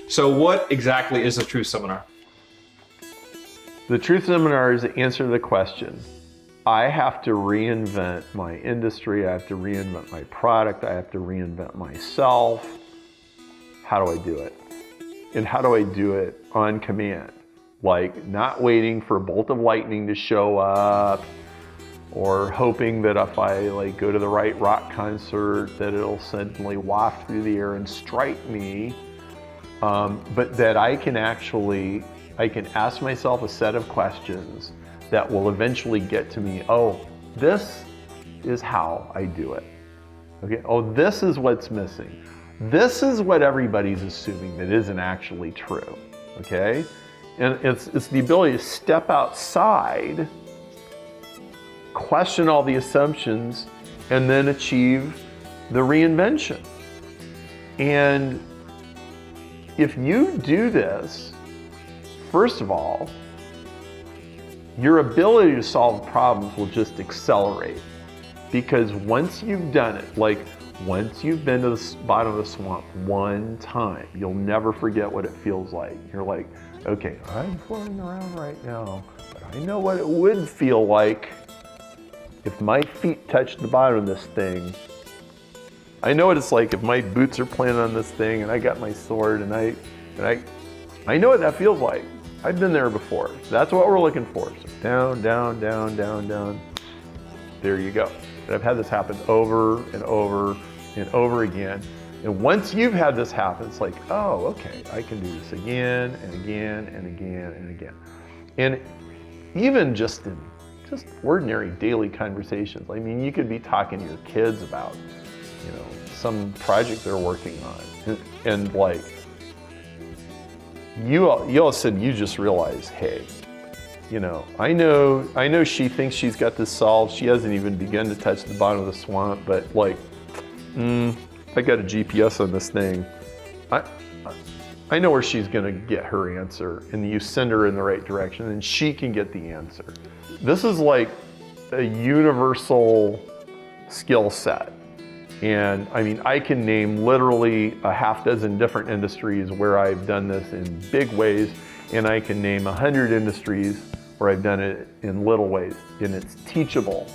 So what exactly is a truth seminar? The truth seminar is the answer to the question. I have to reinvent my industry. I have to reinvent my product. I have to reinvent myself. How do I do it? And how do I do it on command? Like not waiting for a bolt of lightning to show up, or hoping that if I like go to the right rock concert that it'll suddenly waft through the air and strike me. But that I can ask myself a set of questions that will eventually get to me, oh, this is how I do it. Okay, oh, this is what's missing. This is what everybody's assuming that isn't actually true, okay? And it's the ability to step outside, question all the assumptions, and then achieve the reinvention. And if you do this, first of all, your ability to solve problems will just accelerate. Because once you've done it, like once you've been to the bottom of the swamp one time, you'll never forget what it feels like. You're like, okay, I'm floating around right now, but I know what it would feel like if my feet touched the bottom of this thing. I know what it's like if my boots are planted on this thing and I got my sword and I know what that feels like. I've been there before. That's what we're looking for. So down, down, down, down, down. There you go. And I've had this happen over and over and over again. And once you've had this happen, it's like, oh, okay, I can do this again and again and again and again. And even just in ordinary daily conversations. I mean, you could be talking to your kids about, some project they're working on, and like, you all of a sudden you just realize, hey, I know she thinks she's got this solved. She hasn't even begun to touch the bottom of the swamp, but like, I got a GPS on this thing. I know where she's gonna get her answer, and you send her in the right direction and she can get the answer. This is like a universal skill set. And I mean, I can name literally a half dozen different industries where I've done this in big ways, and I can name 100 industries where I've done it in little ways, and it's teachable,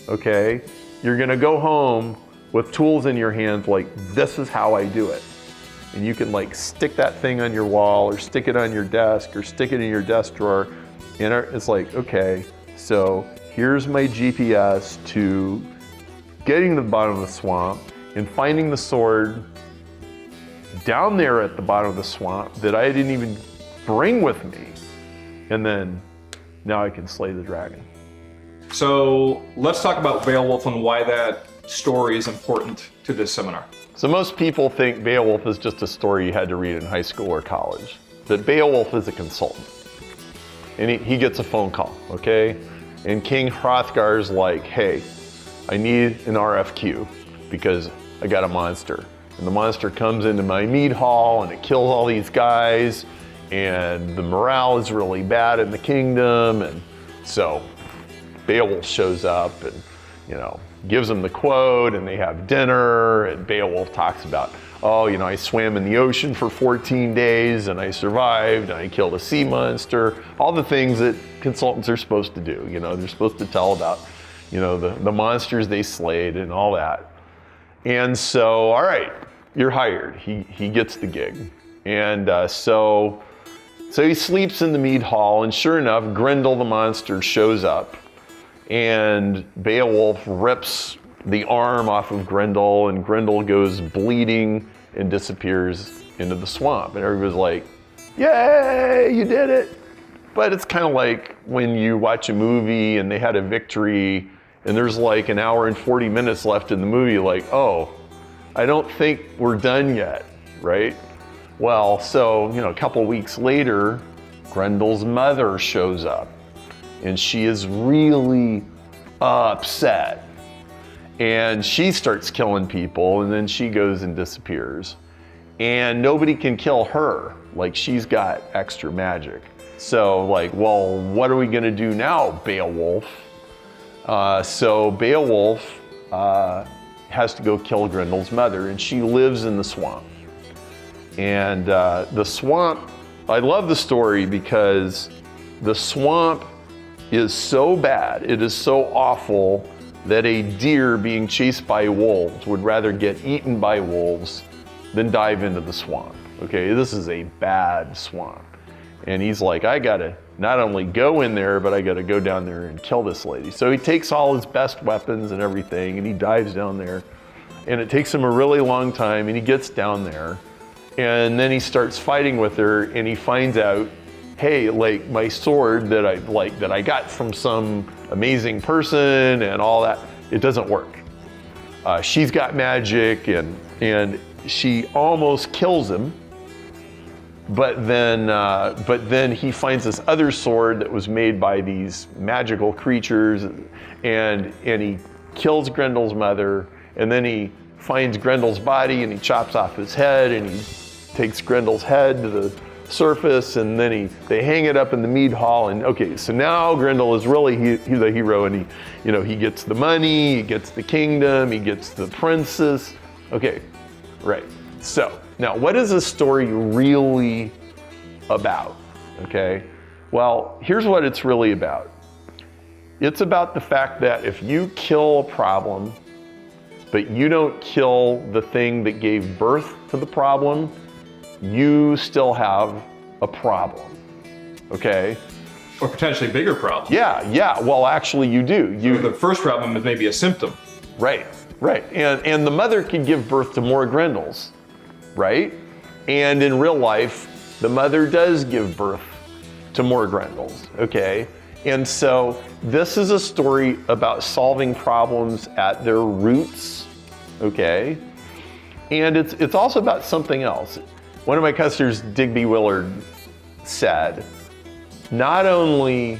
okay? You're gonna go home with tools in your hands like, this is how I do it. And you can like stick that thing on your wall, or stick it on your desk, or stick it in your desk drawer, and it's like, okay, so here's my GPS to getting to the bottom of the swamp and finding the sword down there at the bottom of the swamp that I didn't even bring with me. And then now I can slay the dragon. So let's talk about Beowulf and why that story is important to this seminar. So most people think Beowulf is just a story you had to read in high school or college. But Beowulf is a consultant. And he gets a phone call, okay? And King Hrothgar's like, hey, I need an RFQ because I got a monster. And the monster comes into my mead hall and it kills all these guys, and the morale is really bad in the kingdom. And so Beowulf shows up and, gives them the quote, and they have dinner, and Beowulf talks about, oh, I swam in the ocean for 14 days and I survived and I killed a sea monster, all the things that consultants are supposed to do. They're supposed to tell about the monsters they slayed and all that. And so, all right, you're hired. He gets the gig. And so he sleeps in the mead hall, and sure enough, Grendel the monster shows up, and Beowulf rips the arm off of Grendel, and Grendel goes bleeding and disappears into the swamp. And everybody's like, yay, you did it. But it's kind of like when you watch a movie and they had a victory, and there's like an hour and 40 minutes left in the movie, like, oh, I don't think we're done yet, right? Well, so, a couple weeks later, Grendel's mother shows up, and she is really upset. And she starts killing people, and then she goes and disappears. And nobody can kill her, like she's got extra magic. So like, well, what are we gonna do now, Beowulf? So Beowulf has to go kill Grendel's mother, and she lives in the swamp. And the swamp, I love the story because the swamp is so bad, it is so awful that a deer being chased by wolves would rather get eaten by wolves than dive into the swamp. Okay, this is a bad swamp. And he's like, I gotta not only go in there, but I gotta go down there and kill this lady. So he takes all his best weapons and everything, and he dives down there. And it takes him a really long time, and he gets down there. And then he starts fighting with her, and he finds out, hey, like my sword that I got from some amazing person and all that, it doesn't work. She's got magic, and she almost kills him. But then he finds this other sword that was made by these magical creatures, and he kills Grendel's mother, and then he finds Grendel's body and he chops off his head, and he takes Grendel's head to the surface, and then they hang it up in the mead hall. And okay, so now Grendel is really the hero, and he gets the money, he gets the kingdom, he gets the princess. Okay, right. So now, what is this story really about? Okay, well, here's what it's really about. It's about the fact that if you kill a problem, but you don't kill the thing that gave birth to the problem, you still have a problem. Okay? Or potentially a bigger problem. Yeah. Well, actually, you do. The first problem is maybe a symptom. Right. And the mother can give birth to more Grendels, right? And in real life, the mother does give birth to more Grendels, okay? And so this is a story about solving problems at their roots, okay? And it's also about something else. One of my customers, Digby Willard, said, not only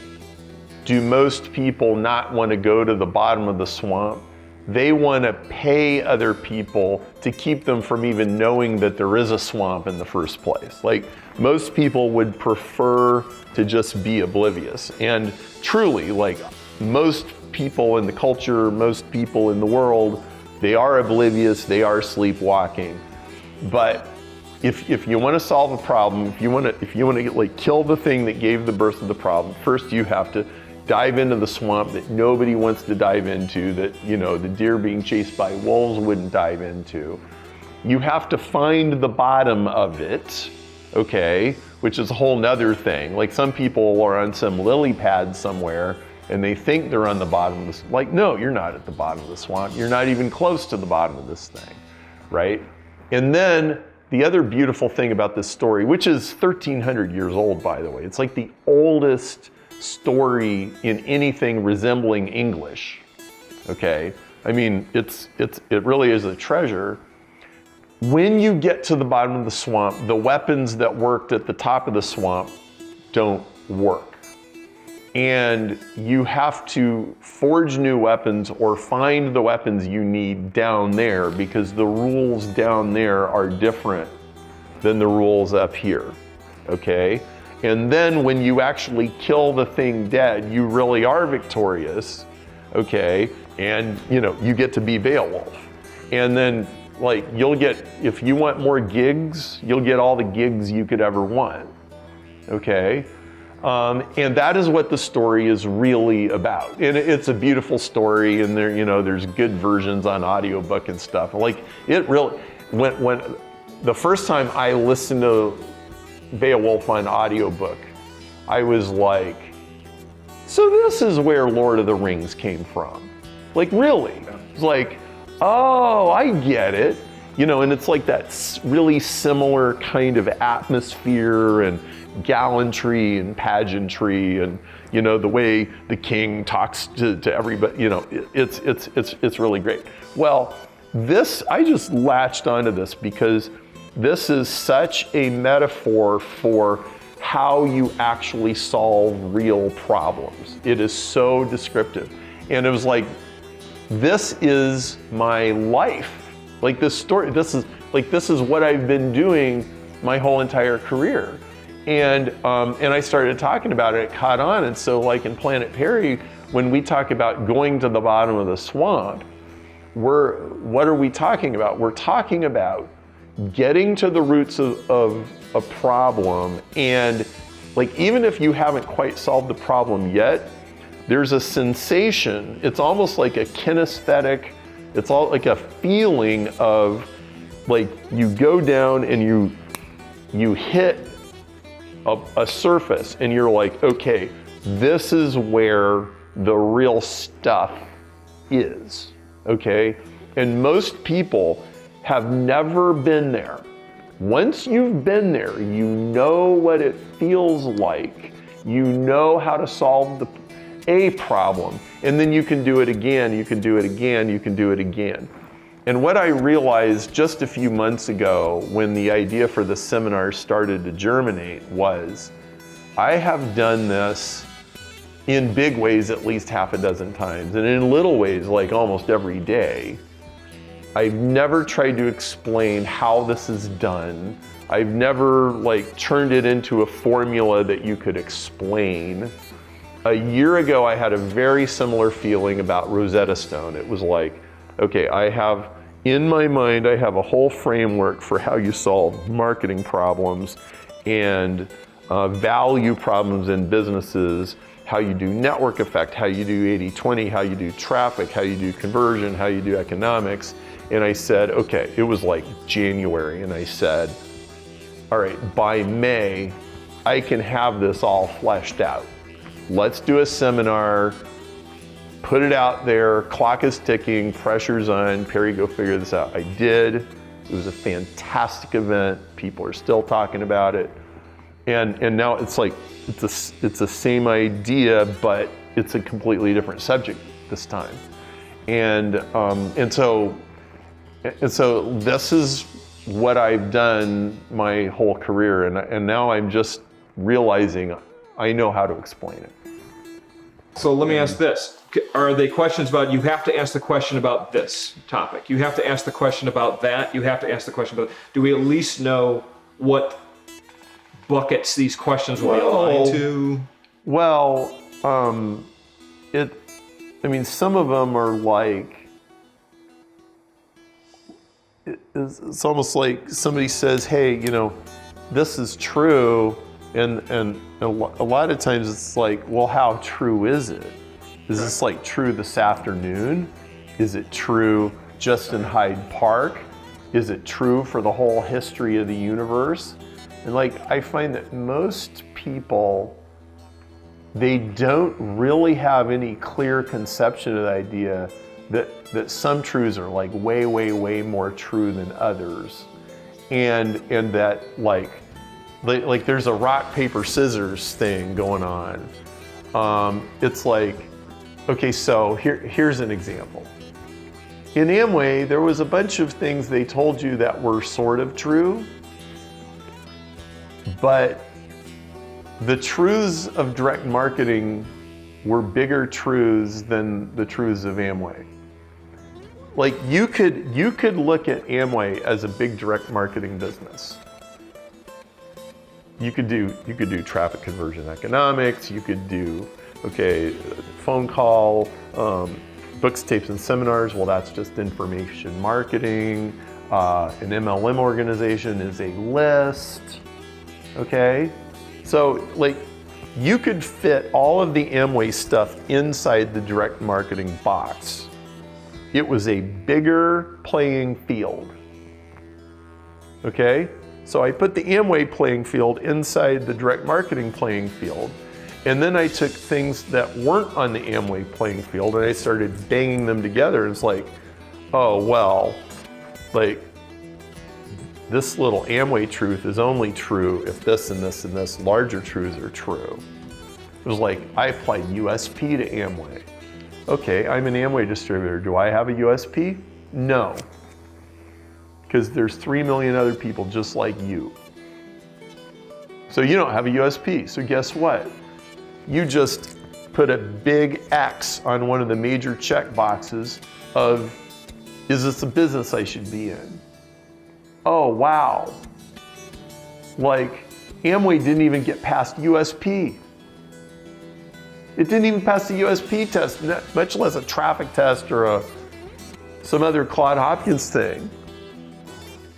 do most people not want to go to the bottom of the swamp, they want to pay other people to keep them from even knowing that there is a swamp in the first place. Like, most people would prefer to just be oblivious. And truly, like, most people in the culture, most people in the world, they are oblivious, they are sleepwalking. But if you want to solve a problem, if you want to like kill the thing that gave the birth of the problem, first you have to dive into the swamp that nobody wants to dive into, that, the deer being chased by wolves wouldn't dive into. You have to find the bottom of it, okay, which is a whole nother thing. Like, some people are on some lily pad somewhere and they think they're on the bottom of this. Like, no, you're not at the bottom of the swamp. You're not even close to the bottom of this thing, right? And then the other beautiful thing about this story, which is 1,300 years old, by the way, it's like the oldest story in anything resembling English, okay? I mean, it really is a treasure. When you get to the bottom of the swamp, the weapons that worked at the top of the swamp don't work. And you have to forge new weapons or find the weapons you need down there, because the rules down there are different than the rules up here, okay? And then when you actually kill the thing dead, you really are victorious, okay? And you get to be Beowulf. And then, like, you'll get, if you want more gigs, you'll get all the gigs you could ever want, okay? And that is what the story is really about. And it's a beautiful story, and there's good versions on audiobook and stuff. Like, it really, when the first time I listened to Beowulf on audiobook, I was like, so this is where Lord of the Rings came from. Like, really? It's like, oh, I get it. And it's like that really similar kind of atmosphere and gallantry and pageantry, and the way the king talks to everybody. It's really great. Well, I just latched onto this because this is such a metaphor for how you actually solve real problems. It is so descriptive. And it was like, this is my life. Like, this story, this is what I've been doing my whole entire career. And I started talking about it, it caught on. And so, like, in Planet Perry, when we talk about going to the bottom of the swamp, what are we talking about? We're talking about getting to the roots of a problem, and like even if you haven't quite solved the problem yet, there's a sensation. It's almost like a kinesthetic, it's all like a feeling of like you go down and you hit a surface and you're like, okay, this is where the real stuff is, okay? And most people have never been there. Once you've been there, you know what it feels like. You know how to solve a problem, and then you can do it again, you can do it again, you can do it again. And what I realized just a few months ago when the idea for the seminar started to germinate was, I have done this in big ways at least half a dozen times, and in little ways like almost every day. I've never tried to explain how this is done. I've never like turned it into a formula that you could explain. A year ago, I had a very similar feeling about Rosetta Stone. It was like, okay, in my mind, I have a whole framework for how you solve marketing problems and value problems in businesses, how you do network effect, how you do 80-20, how you do traffic, how you do conversion, how you do economics. And I said, okay, it was like January, and I said, all right, by May, I can have this all fleshed out. Let's do a seminar, put it out there, clock is ticking, pressure's on, Perry, go figure this out. I did. It was a fantastic event. People are still talking about it. And now it's like, it's the same idea, but it's a completely different subject this time. And so this is what I've done my whole career, and now I'm just realizing I know how to explain it. So let me ask this. Are they questions about, you have to ask the question about this topic, you have to ask the question about that, you have to ask the question about, do we at least know what buckets these questions will be aligned to? Well, some of them are like, it's almost like somebody says, hey, this is true. And a lot of times it's like, well, how true is it? Is this like true this afternoon? Is it true just in Hyde Park? Is it true for the whole history of the universe? And like, I find that most people, they don't really have any clear conception of the idea that some truths are like way, way, way more true than others. And that like there's a rock, paper, scissors thing going on. It's like, okay, so here's an example. In Amway, there was a bunch of things they told you that were sort of true, but the truths of direct marketing were bigger truths than the truths of Amway. Like you could look at Amway as a big direct marketing business. You could do traffic conversion economics. You could do, phone call, books, tapes, and seminars. Well, that's just information marketing. An MLM organization is a list. Okay, so like you could fit all of the Amway stuff inside the direct marketing box. It was a bigger playing field. Okay. So I put the Amway playing field inside the direct marketing playing field, and then I took things that weren't on the Amway playing field and I started banging them together. And it's like, oh, well, like this little Amway truth is only true if this and this and this larger truths are true. It was like, I applied USP to Amway. Okay, I'm an Amway distributor. Do I have a USP? No. Because there's 3 million other people just like you. So you don't have a USP. So guess what? You just put a big X on one of the major check boxes of, is this a business I should be in? Oh, wow. Like, Amway didn't even get past USP. It didn't even pass the USP test, much less a traffic test or some other Claude Hopkins thing.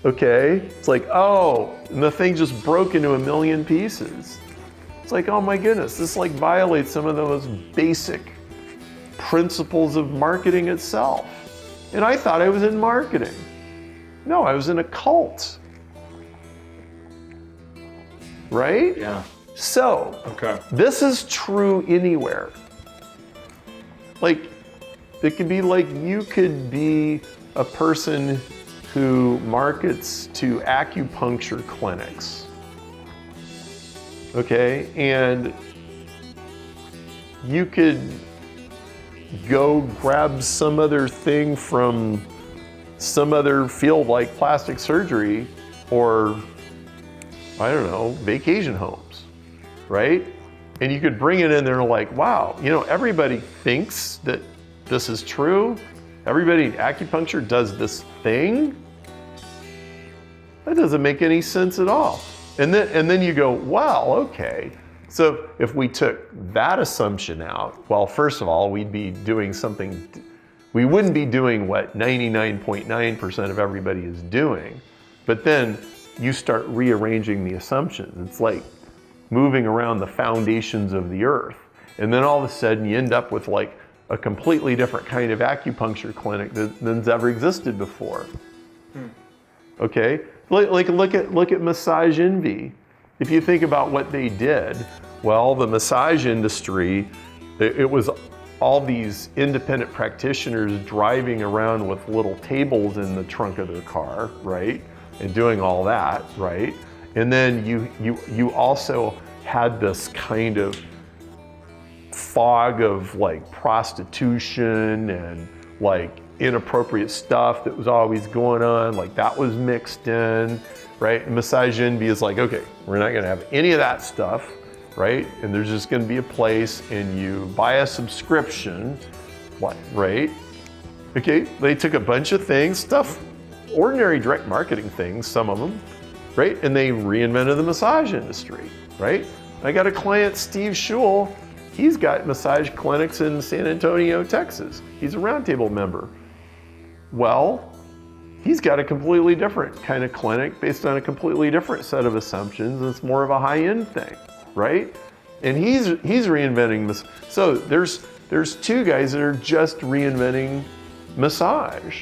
Okay? It's like, oh, and the thing just broke into a million pieces. It's like, oh my goodness, this like violates some of the most basic principles of marketing itself. And I thought I was in marketing. No, I was in a cult. Right? Yeah. So, Okay. this is true anywhere. Like, it could be like you could be a person who markets to acupuncture clinics. Okay? And you could go grab some other thing from some other field like plastic surgery or, I don't know, vacation homes, right? And you could bring it in there like, wow, you know, everybody thinks that this is true. Everybody in acupuncture does this thing. That doesn't make any sense at all. And then you go, wow, okay. So if we took that assumption out, well, first of all, we'd be doing something, we wouldn't be doing what 99.9% of everybody is doing. But then you start rearranging the assumptions. It's like moving around the foundations of the earth. And then all of a sudden you end up with like a completely different kind of acupuncture clinic than's ever existed before. Okay? Like look at Massage Envy. If you think about what they did, well, the massage industry, it was all these independent practitioners driving around with little tables in the trunk of their car, right? And doing all that, right? And then you also had this kind of fog of like prostitution and like inappropriate stuff that was always going on, like that was mixed in, right? And Massage Envy is like, okay, we're not gonna have any of that stuff, right? And there's just gonna be a place and you buy a subscription, right? Okay, they took a bunch of things, stuff, ordinary direct marketing things, some of them, right? And they reinvented the massage industry, right? I got a client, Steve Schul, he's got massage clinics in San Antonio, Texas. He's a roundtable member. Well, he's got a completely different kind of clinic based on a completely different set of assumptions. It's more of a high-end thing, right? And he's reinventing this. So there's two guys that are just reinventing massage.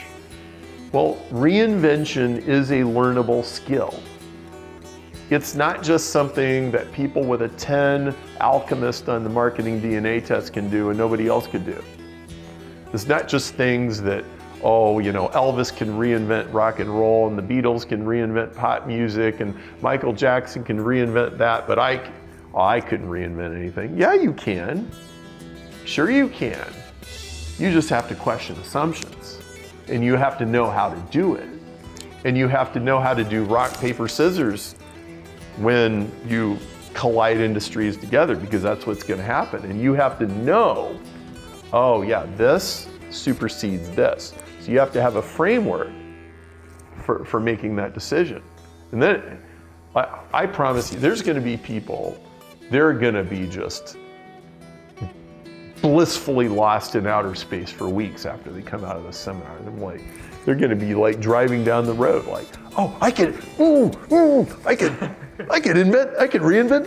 Well, reinvention is a learnable skill. It's not just something that people with a 10 alchemist on the marketing DNA test can do and nobody else could do. It's not just things that, oh, you know, Elvis can reinvent rock and roll and the Beatles can reinvent pop music and Michael Jackson can reinvent that, but I couldn't reinvent anything. Yeah, you can. Sure you can. You just have to question assumptions and you have to know how to do it. And you have to know how to do rock, paper, scissors when you collide industries together, because that's what's going to happen. And you have to know, oh yeah, this supersedes this. So you have to have a framework for making that decision. And then I promise you, there's going to be people, they're going to be just blissfully lost in outer space for weeks after they come out of the seminar. And I'm like, they're going to be like driving down the road like, oh, I can reinvent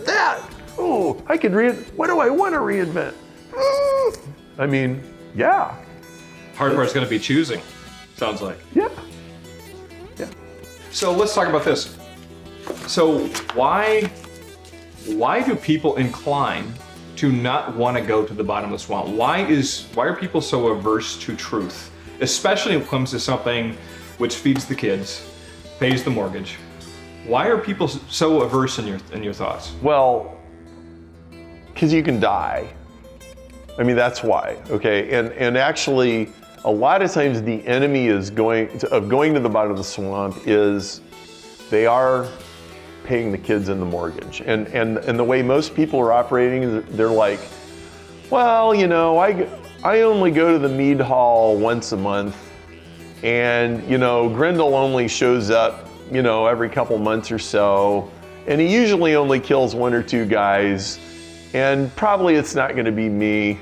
that. Oh, what do I want to reinvent? I mean, yeah. Hard part is going to be choosing, sounds like. Yeah. So let's talk about this. So why do people incline to not want to go to the bottom of the swamp? Why are people so averse to truth, especially when it comes to something which feeds the kids, pays the mortgage? Why are people so averse in your thoughts? Well, because you can die. I mean, that's why, okay? And actually, a lot of times the enemy is going to the bottom of the swamp is they are paying the kids in the mortgage. And the way most people are operating, they're like, well, you know, I only go to the mead hall once a month, and, you know, Grendel only shows up, you know, every couple months or so, and he usually only kills one or two guys, and probably it's not going to be me.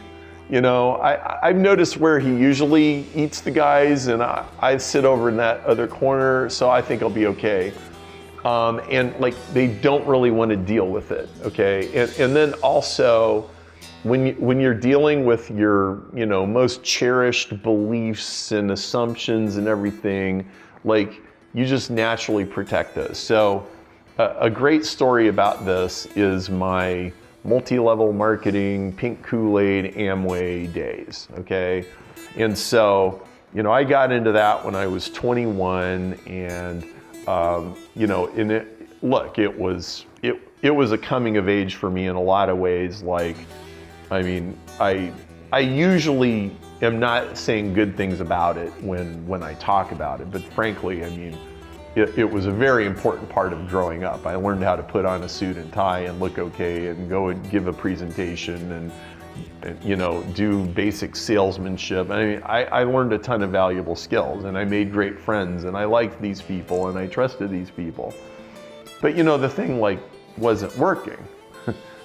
I've noticed where he usually eats the guys, and I sit over in that other corner, so I think I'll be okay. And like, they don't really want to deal with it, okay? And then also, when you're dealing with your, most cherished beliefs and assumptions and everything, like, you just naturally protect those. So a great story about this is my multi-level marketing, pink Kool-Aid, Amway days, okay? And so, I got into that when I was 21, and, it was a coming of age for me in a lot of ways. Like, I mean, I usually am not saying good things about it when I talk about it, but frankly, I mean, it was a very important part of growing up. I learned how to put on a suit and tie and look okay and go and give a presentation and do basic salesmanship. I mean, I learned a ton of valuable skills, and I made great friends, and I liked these people, and I trusted these people. But the thing wasn't working,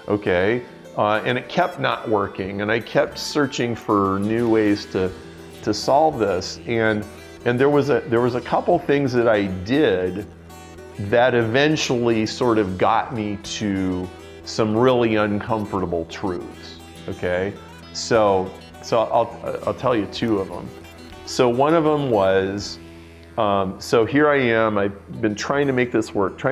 okay? And it kept not working, and I kept searching for new ways to solve this. And there was a couple things that I did that eventually sort of got me to some really uncomfortable truths. Okay, so I'll tell you two of them. So one of them was, so here I am. I've been trying to make this work,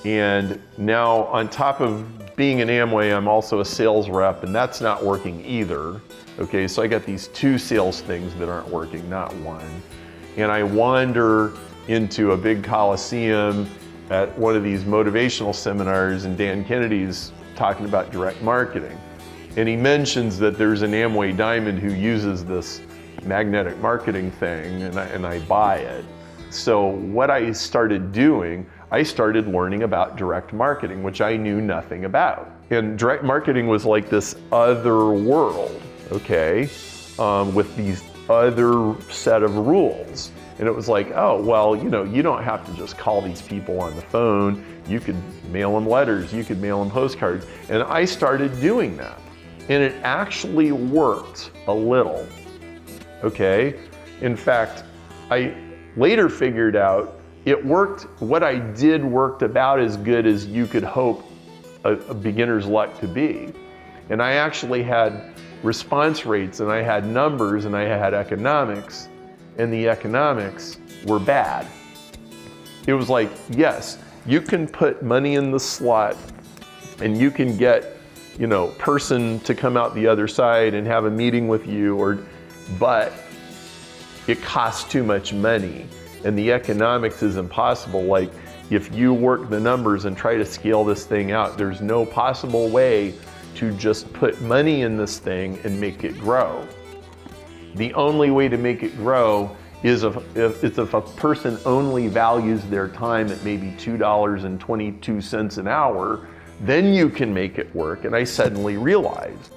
and now on top of being an Amway, I'm also a sales rep, and that's not working either. Okay, so I got these two sales things that aren't working, not one. And I wander into a big coliseum at one of these motivational seminars, and Dan Kennedy's talking about direct marketing. And he mentions that there's an Amway Diamond who uses this magnetic marketing thing, and I buy it. So what I started doing, I started learning about direct marketing, which I knew nothing about. And direct marketing was like this other world, okay, with these other set of rules. And it was like, oh, well, you don't have to just call these people on the phone. You could mail them letters, you could mail them postcards. And I started doing that. And it actually worked a little, okay? In fact, I later figured out it worked, what I did worked about as good as you could hope a beginner's luck to be. And I actually had response rates, and I had numbers, and I had economics, and the economics were bad. It was like, yes, you can put money in the slot, and you can get, person to come out the other side and have a meeting with you, but it costs too much money, and the economics is impossible. Like, if you work the numbers and try to scale this thing out, there's no possible way to just put money in this thing and make it grow. The only way to make it grow is if a person only values their time at maybe $2.22 an hour, then you can make it work. And I suddenly realized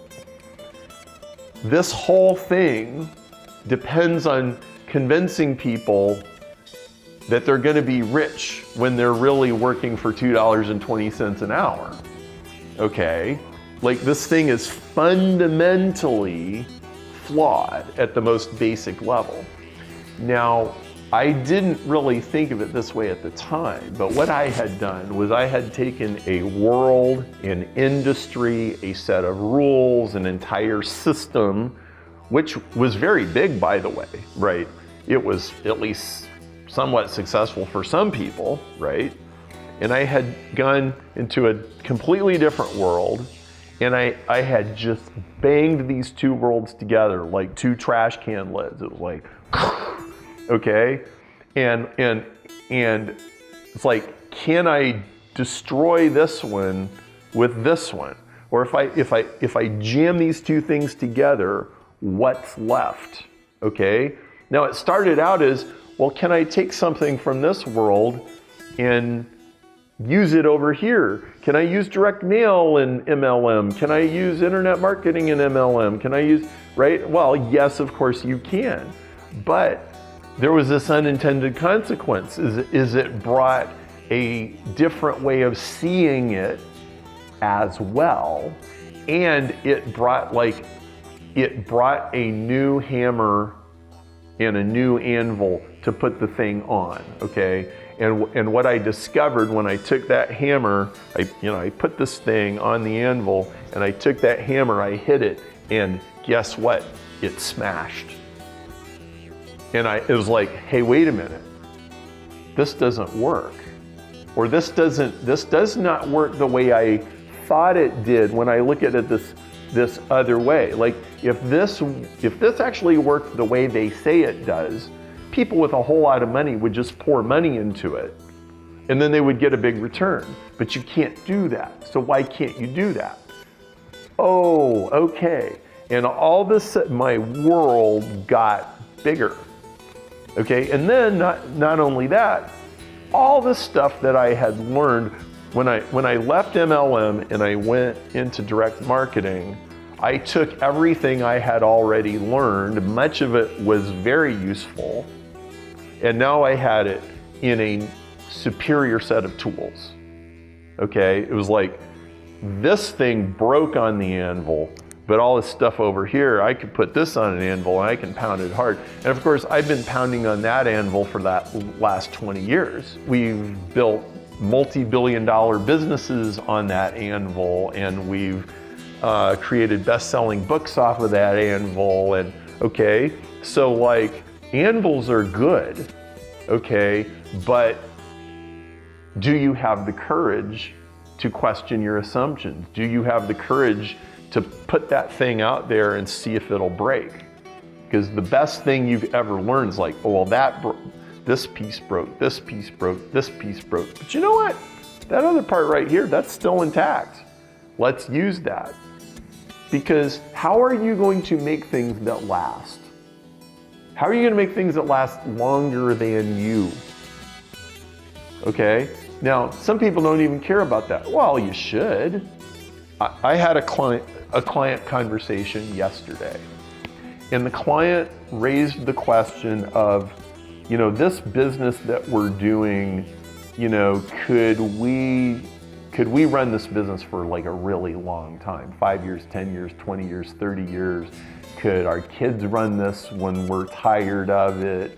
this whole thing depends on convincing people that they're going to be rich when they're really working for $2.20 an hour. Okay? Like, this thing is fundamentally flawed at the most basic level. Now, I didn't really think of it this way at the time, but what I had done was I had taken a world, an industry, a set of rules, an entire system, which was very big, by the way, right? It was at least somewhat successful for some people, right? And I had gone into a completely different world, and I had just banged these two worlds together like two trash can lids. It was like, okay? And it's like, can I destroy this one with this one? Or if I jam these two things together, what's left? Okay? Now, it started out as, well, can I take something from this world and use it over here? Can I use direct mail in MLM? Can I use internet marketing in MLM? Can I use, right? Well, yes, of course you can. But there was this unintended consequence, is it brought a different way of seeing it as well. And it brought a new hammer and a new anvil to put the thing on, okay? And what I discovered when I took that hammer, I put this thing on the anvil, and I took that hammer, I hit it, and guess what? It smashed. And it was like, hey, wait a minute, this doesn't work. Or this does not work the way I thought it did when I look at it this other way. Like if this actually worked the way they say it does, people with a whole lot of money would just pour money into it, and then they would get a big return. But you can't do that. So why can't you do that? Oh, okay. And all of a sudden, my world got bigger. Okay, and then not only that, all the stuff that I had learned when I left MLM and I went into direct marketing, I took everything I had already learned. Much of it was very useful. And now I had it in a superior set of tools. Okay, it was like this thing broke on the anvil, but all this stuff over here, I could put this on an anvil and I can pound it hard. And of course, I've been pounding on that anvil for that last 20 years. We've built multi-billion-dollar businesses on that anvil, and we've created best-selling books off of that anvil. And okay, so like, anvils are good, okay, but do you have the courage to question your assumptions? Do you have the courage to put that thing out there and see if it'll break? Because the best thing you've ever learned is like, oh, well, this piece broke, this piece broke, this piece broke. But you know what? That other part right here, that's still intact. Let's use that. Because how are you going to make things that last? How are you going to make things that last longer than you? Okay? Now, some people don't even care about that. Well, you should. I had a client conversation yesterday, and the client raised the question of, this business that we're doing, could we run this business for like a really long time? 5 years, 10 years, 20 years, 30 years? Could our kids run this when we're tired of it?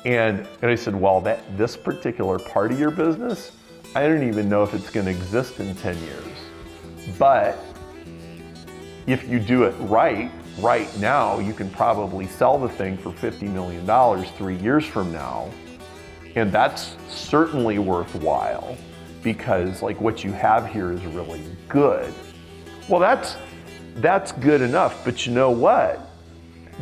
And I said, well, this particular part of your business, I don't even know if it's going to exist in 10 years. But if you do it right now, you can probably sell the thing for $50 million 3 years from now. And that's certainly worthwhile, because like what you have here is really good. Well, that's good enough, but you know what?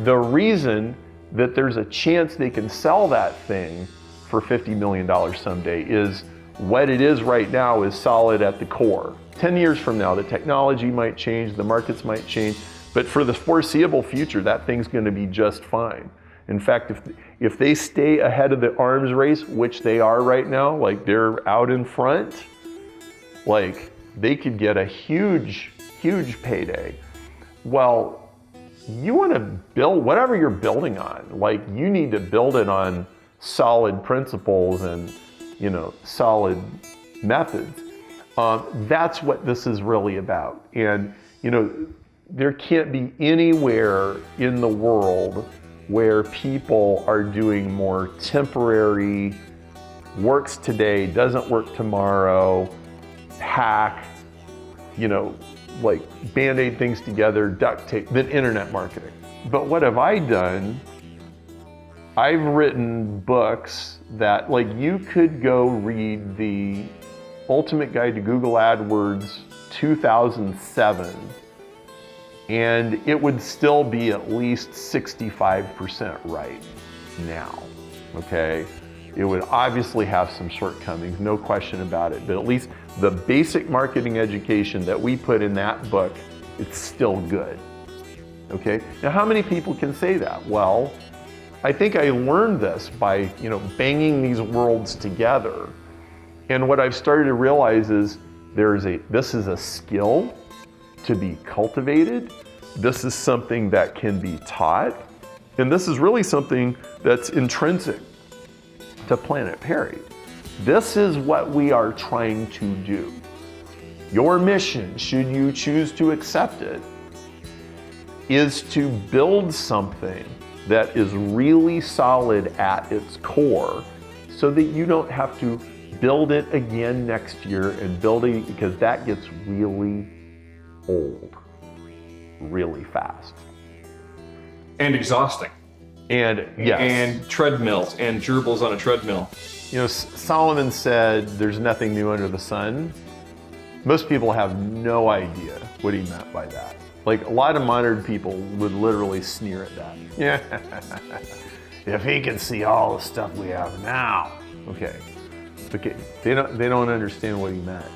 The reason that there's a chance they can sell that thing for $50 million someday is what it is right now is solid at the core. 10 years from now, the technology might change, the markets might change, but for the foreseeable future, that thing's gonna be just fine. In fact, if they stay ahead of the arms race, which they are right now, like they're out in front, like they could get a huge payday. Well, you want to build whatever you're building on, like you need to build it on solid principles and solid methods. That's what this is really about. And there can't be anywhere in the world where people are doing more temporary, works today, doesn't work tomorrow, hack, like Band-Aid things together, duct tape, than internet marketing. But what have I done? I've written books that, like, you could go read the Ultimate Guide to Google AdWords 2007, and it would still be at least 65% right now, okay? It would obviously have some shortcomings, no question about it, but at least the basic marketing education that we put in that book, it's still good, okay? Now, how many people can say that? Well, I think I learned this by, banging these worlds together. And what I've started to realize is this is a skill to be cultivated. This is something that can be taught. And this is really something that's intrinsic to Planet Perry. This is what we are trying to do. Your mission, should you choose to accept it, is to build something that is really solid at its core so that you don't have to build it again next year and build it, because that gets really old really fast. And exhausting. And yes. And treadmills and gerbils on a treadmill. You know, Solomon said there's nothing new under the sun. Most people have no idea what he meant by that. Like, a lot of modern people would literally sneer at that. Yeah, if he can see all the stuff we have now. Okay, they don't understand what he meant.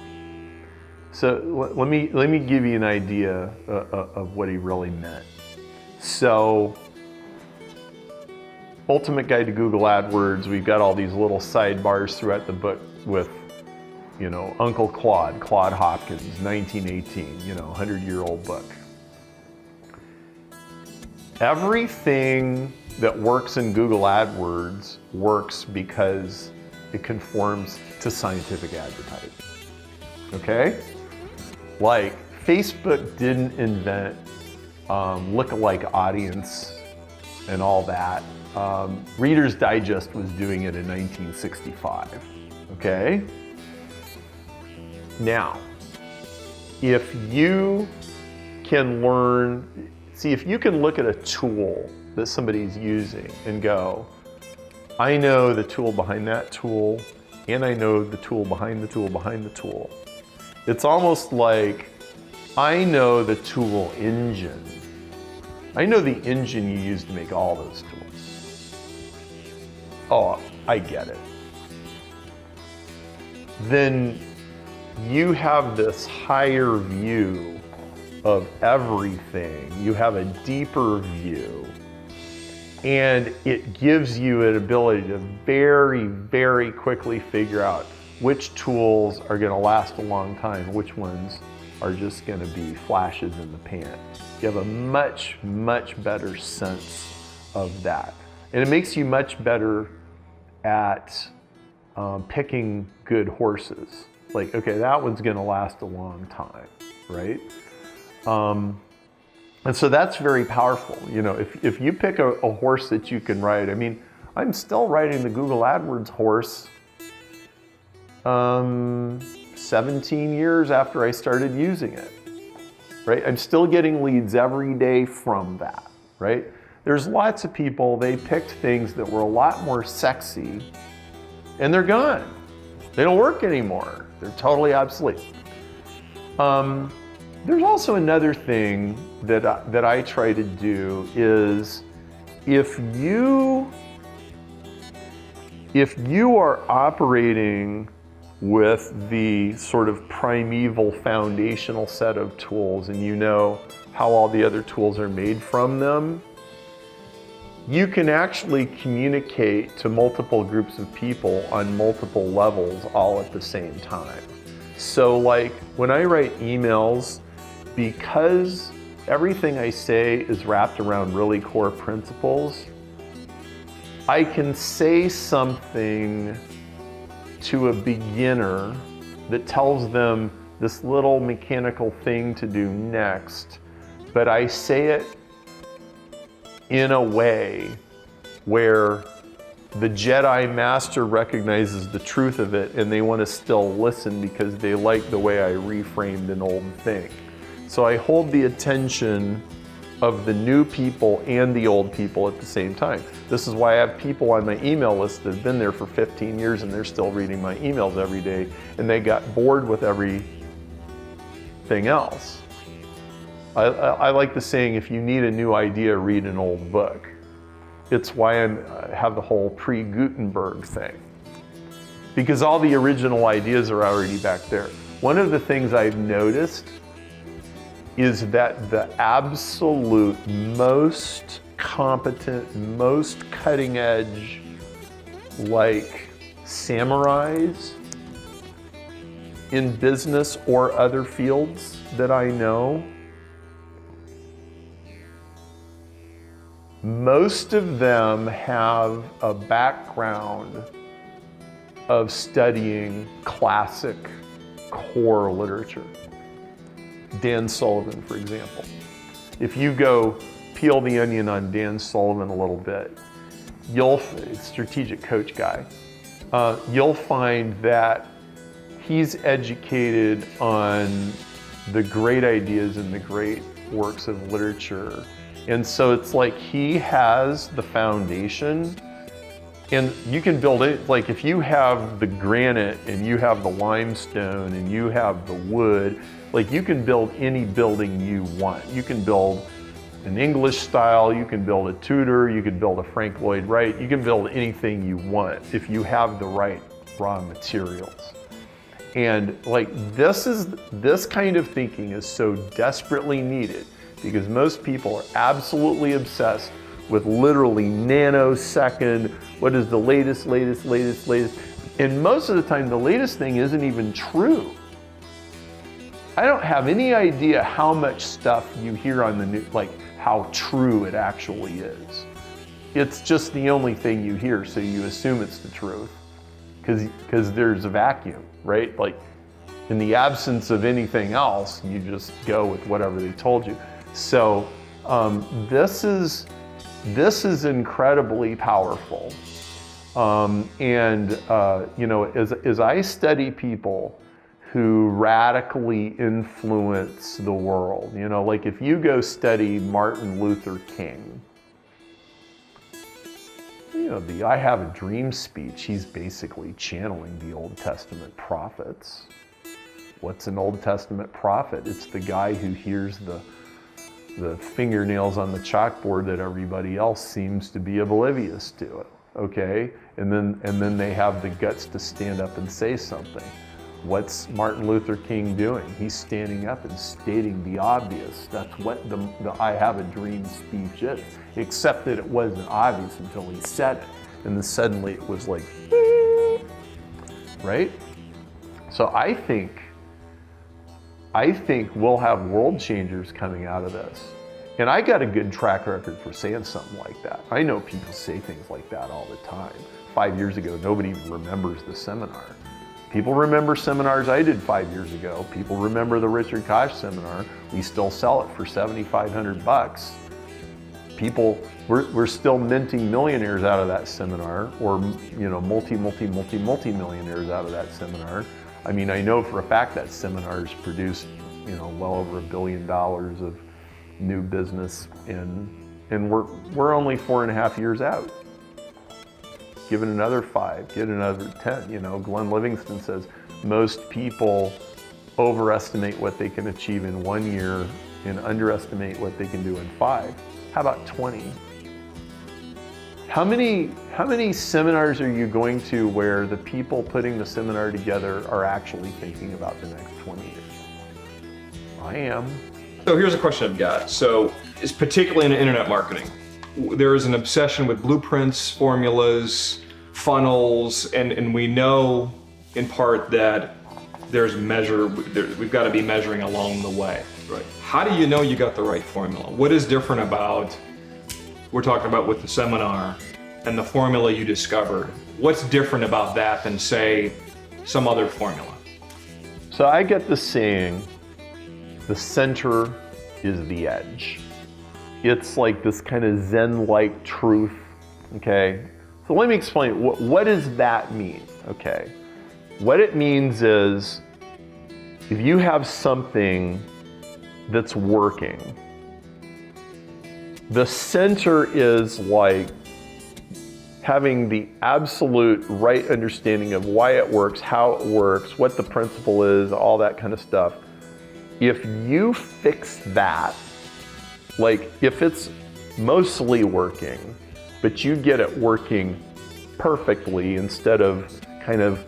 So let me give you an idea of what he really meant. So, Ultimate Guide to Google AdWords, we've got all these little sidebars throughout the book with, you know, Uncle Claude Hopkins, 1918, you know, 100-year-old book. Everything that works in Google AdWords works because it conforms to scientific advertising, okay? Like, Facebook didn't invent lookalike audience and all that. Reader's Digest was doing it in 1965, okay? Now, if you can learn, if you can look at a tool that somebody's using and go, I know the tool behind that tool, and I know the tool behind the tool behind the tool. It's almost like I know the tool engine. I know the engine you use to make all those tools. Oh, I get it. Then you have this higher view of everything. You have a deeper view. And it gives you an ability to very, very quickly figure out which tools are going to last a long time, which ones are just going to be flashes in the pan. You have a much, much better sense of that. And it makes you much better at picking good horses. Like, okay, that one's going to last a long time, right? And so that's very powerful. You know, if you pick a horse that you can ride, I mean, I'm still riding the Google AdWords horse 17 years after I started using it, right? I'm still getting leads every day from that, right? There's lots of people, they picked things that were a lot more sexy and they're gone. They don't work anymore. They're totally obsolete. There's also another thing that I try to do is if you are operating with the sort of primeval foundational set of tools and you know how all the other tools are made from them, you can actually communicate to multiple groups of people on multiple levels all at the same time. So like when I write emails, because everything I say is wrapped around really core principles, I can say something to a beginner that tells them this little mechanical thing to do next, but I say it in a way where the Jedi Master recognizes the truth of it and they want to still listen because they like the way I reframed an old thing. So I hold the attention of the new people and the old people at the same time. This is why I have people on my email list that have been there for 15 years and they're still reading my emails every day and they got bored with everything else. I like the saying, if you need a new idea, read an old book. It's why I have the whole pre-Gutenberg thing. Because all the original ideas are already back there. One of the things I've noticed is that the absolute most competent, most cutting edge, like samurais in business or other fields that I know, most of them have a background of studying classic core literature. Dan Sullivan, for example. If you go peel the onion on Dan Sullivan a little bit, strategic coach guy, you'll find that he's educated on the great ideas and the great works of literature. And so it's like he has the foundation, and you can build it. Like if you have the granite and you have the limestone and you have the wood, like you can build any building you want. You can build an English style, you can build a Tudor, you can build a Frank Lloyd Wright, you can build anything you want if you have the right raw materials. And like this kind of thinking is so desperately needed because most people are absolutely obsessed with literally nanosecond, what is the latest. And most of the time, the latest thing isn't even true. I don't have any idea how much stuff you hear on the news, like how true it actually is. It's just the only thing you hear, so you assume it's the truth because there's a vacuum, right? Like in the absence of anything else, you just go with whatever they told you. So this is incredibly powerful. You know, as I study people who radically influence the world, you know, like if you go study Martin Luther King, you know, the I Have a Dream speech, he's basically channeling the Old Testament prophets. What's an Old Testament prophet? It's the guy who hears the fingernails on the chalkboard that everybody else seems to be oblivious to, okay? And then they have the guts to stand up and say something. What's Martin Luther King doing? He's standing up and stating the obvious. That's what the I Have a Dream speech is, except that it wasn't obvious until he said it. And then suddenly it was like, right? So I think we'll have world changers coming out of this. And I got a good track record for saying something like that. I know people say things like that all the time. 5 years ago, nobody even remembers the seminar. People remember seminars I did 5 years ago. People remember the Richard Koch seminar. We still sell it for $7,500. People, we're still minting millionaires out of that seminar, or you know, multi-millionaires out of that seminar. I mean, I know for a fact that seminars produced, you know, well over $1 billion of new business, and we're only 4.5 years out. Give it another 5, get another 10. You know, Glenn Livingston says most people overestimate what they can achieve in 1 year and underestimate what they can do in 5. How about 20? How many seminars are you going to where the people putting the seminar together are actually thinking about the next 20 years? I am. So here's a question I've got. So it's particularly in internet marketing. There is an obsession with blueprints, formulas, funnels, and we know in part that we've got to be measuring along the way. Right. How do you know you got the right formula? What is different about, we're talking about with the seminar and the formula you discovered? What's different about that than, say, some other formula? So I get the saying, the center is the edge. It's like this kind of Zen-like truth, okay? So let me explain, what does that mean, okay? What it means is, if you have something that's working, the center is like having the absolute right understanding of why it works, how it works, what the principle is, all that kind of stuff. If you fix that, like if it's mostly working, but you get it working perfectly instead of kind of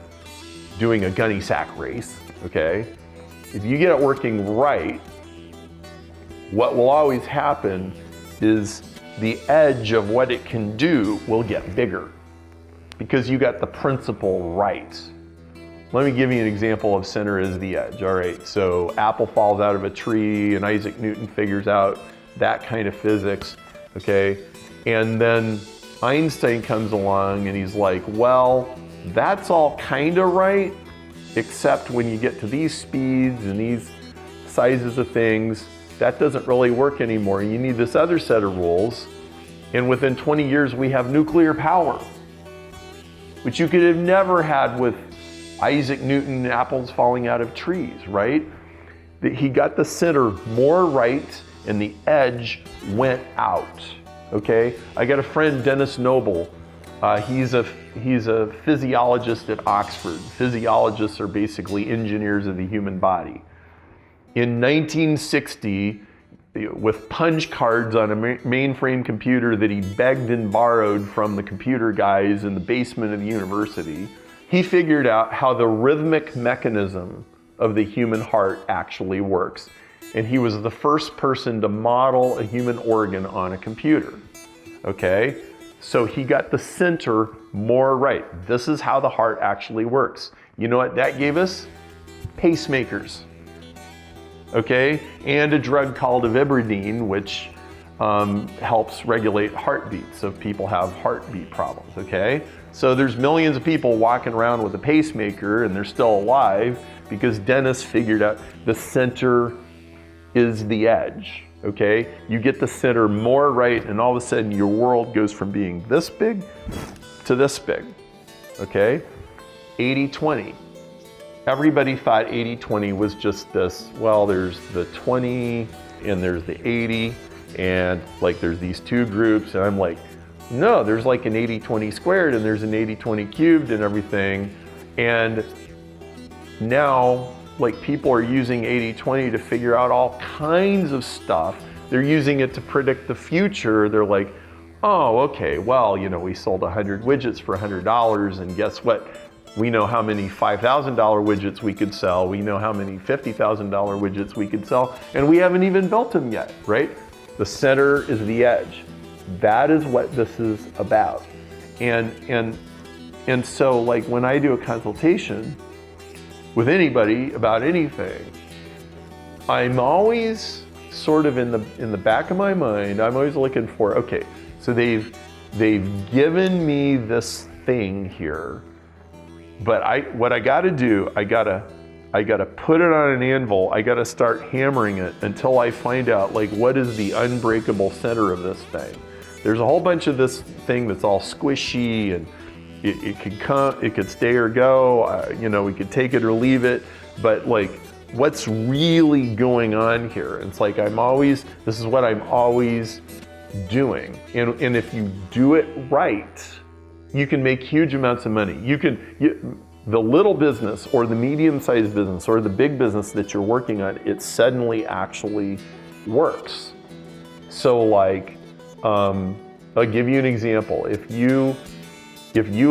doing a gunny sack race, okay? If you get it working right, what will always happen is the edge of what it can do will get bigger because you got the principle right. Let me give you an example of center is the edge. All right, so apple falls out of a tree and Isaac Newton figures out that kind of physics, okay? And then Einstein comes along and he's like, well, that's all kind of right, except when you get to these speeds and these sizes of things. That doesn't really work anymore. You need this other set of rules. And within 20 years, we have nuclear power, which you could have never had with Isaac Newton, apples falling out of trees, right? He got the center more right and the edge went out, okay? I got a friend, Dennis Noble. He's a physiologist at Oxford. Physiologists are basically engineers of the human body. In 1960, with punch cards on a mainframe computer that he begged and borrowed from the computer guys in the basement of the university, he figured out how the rhythmic mechanism of the human heart actually works. And he was the first person to model a human organ on a computer, okay? So he got the center more right. This is how the heart actually works. You know what that gave us? Pacemakers, okay? And a drug called ivabradine, which helps regulate heartbeats if people have heartbeat problems, okay? So there's millions of people walking around with a pacemaker and they're still alive because Dennis figured out the center is the edge, okay? You get the center more right and all of a sudden your world goes from being this big to this big, okay? 80-20. Everybody thought 80-20 was just this, well, there's the 20 and there's the 80 and like there's these two groups and I'm like, no, there's like an 80-20 squared and there's an 80-20 cubed and everything. And now, like people are using 80-20 to figure out all kinds of stuff. They're using it to predict the future. They're like, oh, okay, well, you know, we sold 100 widgets for $100 and guess what? We know how many $5,000 widgets we could sell. We know how many $50,000 widgets we could sell, and we haven't even built them yet, right? The center is the edge. That is what this is about. And so like when I do a consultation with anybody about anything, I'm always sort of in the back of my mind, I'm always looking for, okay, so they've given me this thing here, but what I gotta do, I gotta put it on an anvil, I gotta start hammering it until I find out like what is the unbreakable center of this thing. There's a whole bunch of this thing that's all squishy and it could come, it could stay or go, you know, we could take it or leave it, but like what's really going on here? It's like this is what I'm always doing. And if you do it right, you can make huge amounts of money. The little business or the medium-sized business or the big business that you're working on, it suddenly actually works. So like, I'll give you an example. If you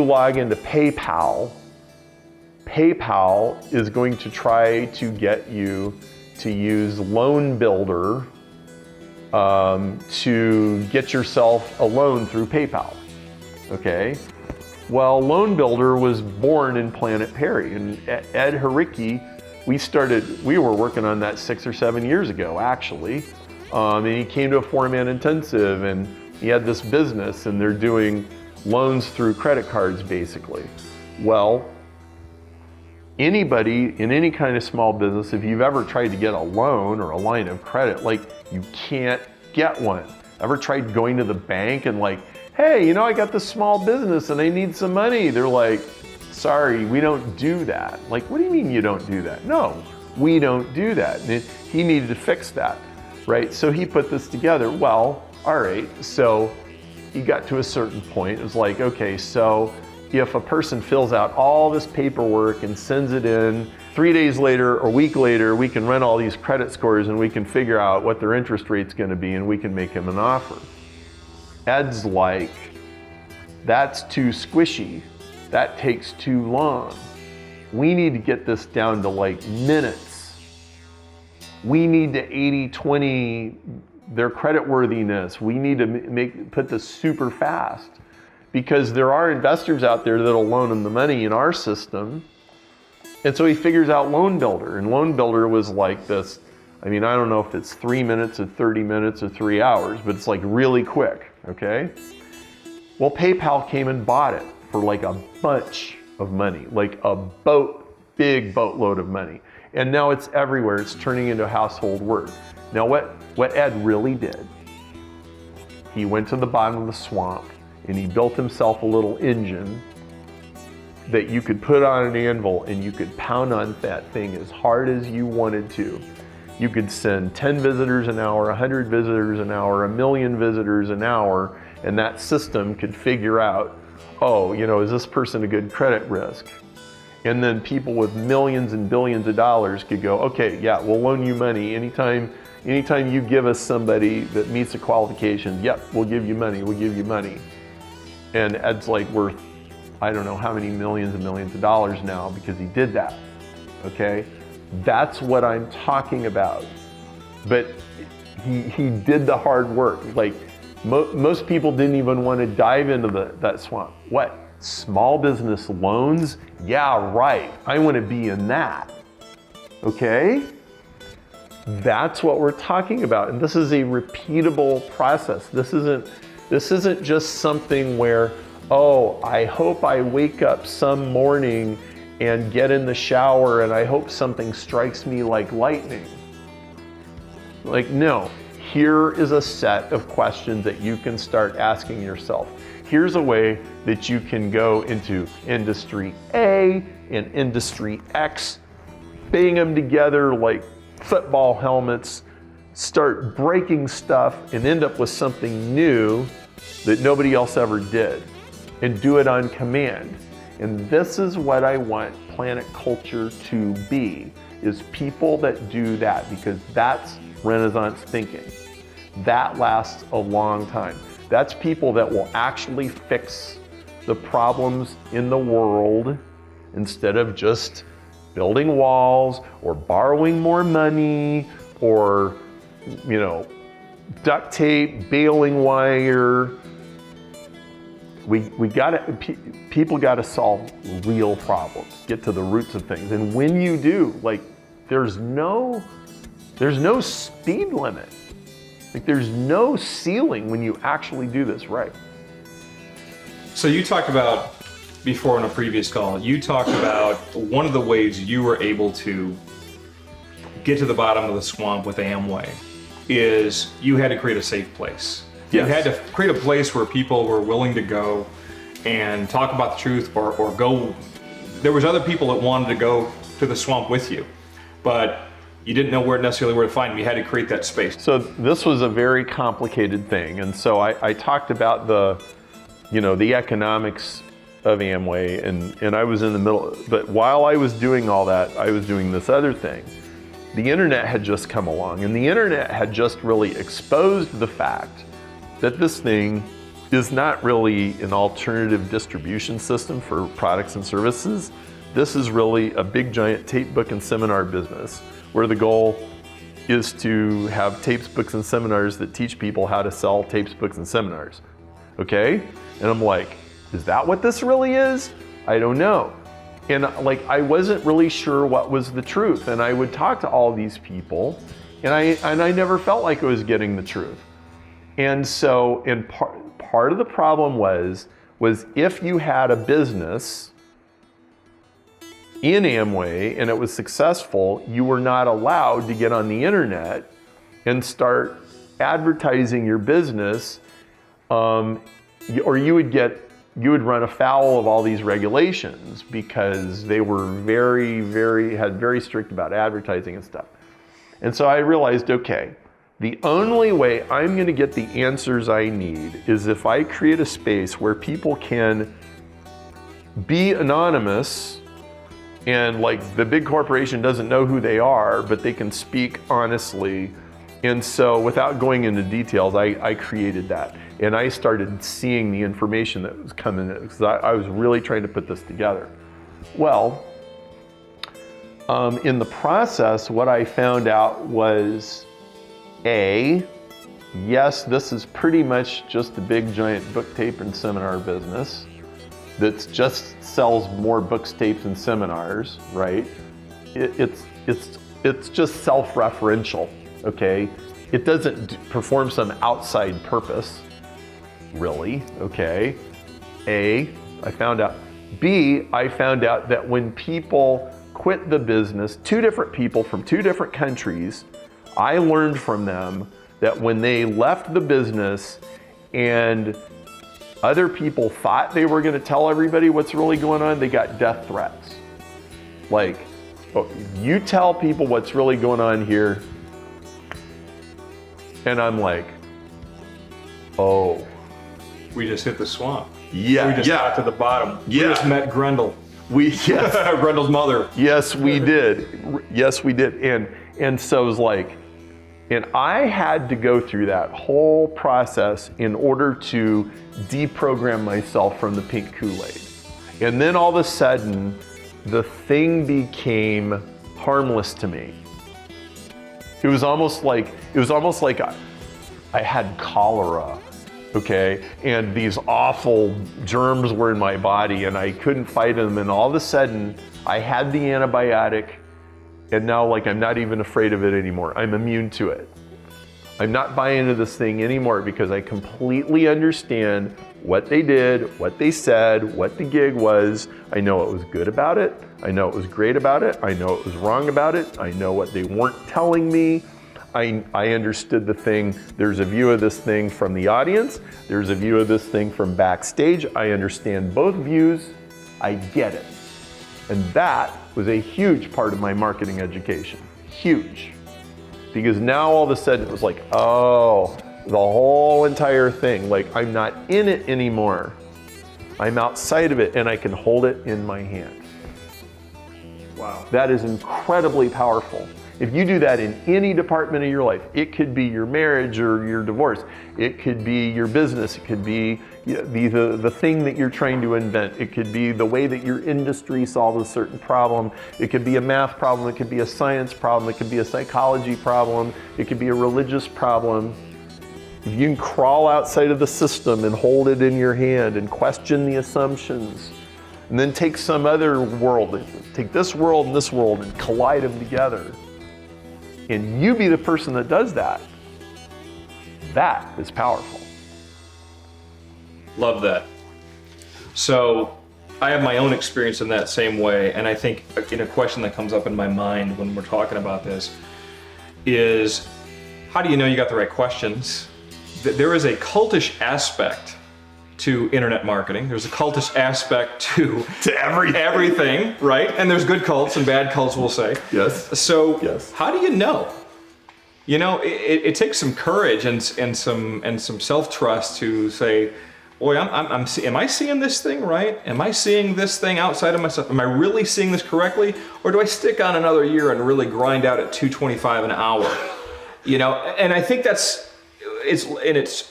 log into PayPal, PayPal is going to try to get you to use Loan Builder to get yourself a loan through PayPal, okay? Well, Loan Builder was born in Planet Perry, and Ed Haricki, we were working on that 6 or 7 years ago, actually. And he came to a 4-man intensive, and he had this business, and they're doing loans through credit cards, basically. Well, anybody in any kind of small business, if you've ever tried to get a loan or a line of credit, like you can't get one. Ever tried going to the bank and like, hey, you know, I got this small business and I need some money. They're like, sorry, we don't do that. Like, what do you mean you don't do that? No, we don't do that. And he needed to fix that, right? So he put this together. Well, all right, so he got to a certain point. It was like, okay, so if a person fills out all this paperwork and sends it in, 3 days later or a week later, we can run all these credit scores and we can figure out what their interest rate's gonna be and we can make him an offer. Ed's like, that's too squishy. That takes too long. We need to get this down to like minutes. We need to 80-20 their creditworthiness. We need to put this super fast because there are investors out there that'll loan them the money in our system. And so he figures out Loan Builder, and Loan Builder was like this, I mean, I don't know if it's 3 minutes or 30 minutes or 3 hours, but it's like really quick, okay? Well, PayPal came and bought it for like a bunch of money, like a big boatload of money. And now it's everywhere. It's turning into a household word. Now what Ed really did, he went to the bottom of the swamp and he built himself a little engine that you could put on an anvil and you could pound on that thing as hard as you wanted to. You could send 10 visitors an hour, 100 visitors an hour, 1,000,000 visitors an hour, and that system could figure out, oh, is this person a good credit risk? And then people with millions and billions of dollars could go, okay, yeah, we'll loan you money anytime you give us somebody that meets the qualifications. Yep, we'll give you money, we'll give you money. And Ed's like worth, I don't know how many millions and millions of dollars now because he did that, okay? That's what I'm talking about. But he did the hard work. Like most people didn't even want to dive into that swamp. What? Small business loans? Yeah, right. I want to be in that. Okay? That's what we're talking about. And this is a repeatable process. This isn't just something where, oh, I hope I wake up some morning and get in the shower and I hope something strikes me like lightning. Like, no. Here is a set of questions that you can start asking yourself. Here's a way that you can go into industry A and industry X, bang them together like football helmets, start breaking stuff and end up with something new that nobody else ever did, and do it on command. And this is what I want planet culture to be, is people that do that, because that's Renaissance thinking. That lasts a long time. That's people that will actually fix the problems in the world instead of just building walls or borrowing more money or, duct tape, baling wire. People gotta solve real problems, get to the roots of things. And when you do, there's no speed limit. There's no ceiling when you actually do this right. So you talked about, before in a previous call, you talked about one of the ways you were able to get to the bottom of the swamp with Amway is you had to create a safe place. Yes. You had to create a place where people were willing to go and talk about the truth or go. There was other people that wanted to go to the swamp with you, but you didn't know necessarily where to find them. You had to create that space. So this was a very complicated thing. And so I talked about the economics of Amway and I was in the middle, but while I was doing all that, I was doing this other thing. The internet had just come along, and the internet had just really exposed the fact that this thing is not really an alternative distribution system for products and services. This is really a big giant tape, book, and seminar business where the goal is to have tapes, books, and seminars that teach people how to sell tapes, books, and seminars. Okay? And I'm like, is that what this really is? I don't know. And I wasn't really sure what was the truth. And I would talk to all these people and I never felt like I was getting the truth. And so, part of the problem was if you had a business in Amway and it was successful, you were not allowed to get on the internet and start advertising your business, or you would run afoul of all these regulations because they were had very strict about advertising and stuff. And so I realized, okay, the only way I'm going to get the answers I need is if I create a space where people can be anonymous and the big corporation doesn't know who they are, but they can speak honestly. And so without going into details, I created that. And I started seeing the information that was coming in because I was really trying to put this together. Well, in the process, what I found out was, yes, this is pretty much just a big giant book, tape, and seminar business that just sells more books, tapes, and seminars, right? It's just self-referential, okay? It doesn't perform some outside purpose, really, okay? A, I found out. B, I found out that when people quit the business, 2 different people from 2 different countries. I learned from them that when they left the business and other people thought they were going to tell everybody what's really going on, they got death threats. Like, oh, you tell people what's really going on here. And I'm like, oh. We just hit the swamp. Yeah, We just got to the bottom. Yeah. We just met Grendel. Yes. Grendel's mother. Yes, we did. Yes, we did. And so it was like, and I had to go through that whole process in order to deprogram myself from the pink Kool-Aid. And then all of a sudden, the thing became harmless to me. It was almost like I had cholera, okay? And these awful germs were in my body and I couldn't fight them. And all of a sudden, I had the antibiotic. And now, like, I'm not even afraid of it anymore. I'm immune to it. I'm not buying into this thing anymore because I completely understand what they did, what they said, what the gig was. I know what was good about it. I know it was great about it. I know it was wrong about it. I know what they weren't telling me. I understood the thing. There's a view of this thing from the audience. There's a view of this thing from backstage. I understand both views. I get it. And that was a huge part of my marketing education. Huge. Because now all of a sudden it was like, oh, the whole entire thing. Like, I'm not in it anymore. I'm outside of it and I can hold it in my hand. Wow. That is incredibly powerful. If you do that in any department of your life, it could be your marriage or your divorce, it could be your business, it could be the thing that you're trying to invent, it could be the way that your industry solves a certain problem, it could be a math problem, it could be a science problem, it could be a psychology problem, it could be a religious problem. If you can crawl outside of the system and hold it in your hand and question the assumptions, and then take some other world, take this world and collide them together, and you be the person that does that, that is powerful. Love that. So I have my own experience in that same way, and I think in a question that comes up in my mind when we're talking about this is, how do you know you got the right questions? There is a cultish aspect to internet marketing. There's a cultish aspect to everything, right? And there's good cults and bad cults, we'll say. Yes. So yes. How do you know? You know, it takes some courage and some self-trust to say, boy, am I seeing this thing right? Am I seeing this thing outside of myself? Am I really seeing this correctly? Or do I stick on another year and really grind out at $2.25 an hour? You know, and I think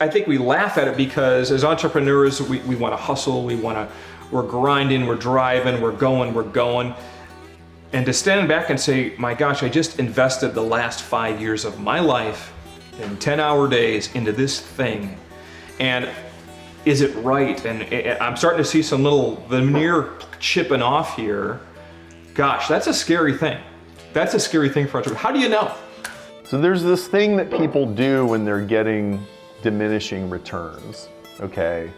I think we laugh at it because as entrepreneurs, we want to hustle, we're grinding, we're driving, we're going. And to stand back and say, my gosh, I just invested the last 5 years of my life in 10-hour days into this thing. And is it right? And I'm starting to see some little veneer chipping off here. Gosh, that's a scary thing. That's a scary thing for entrepreneurs. How do you know? So there's this thing that people do when they're getting diminishing returns, okay?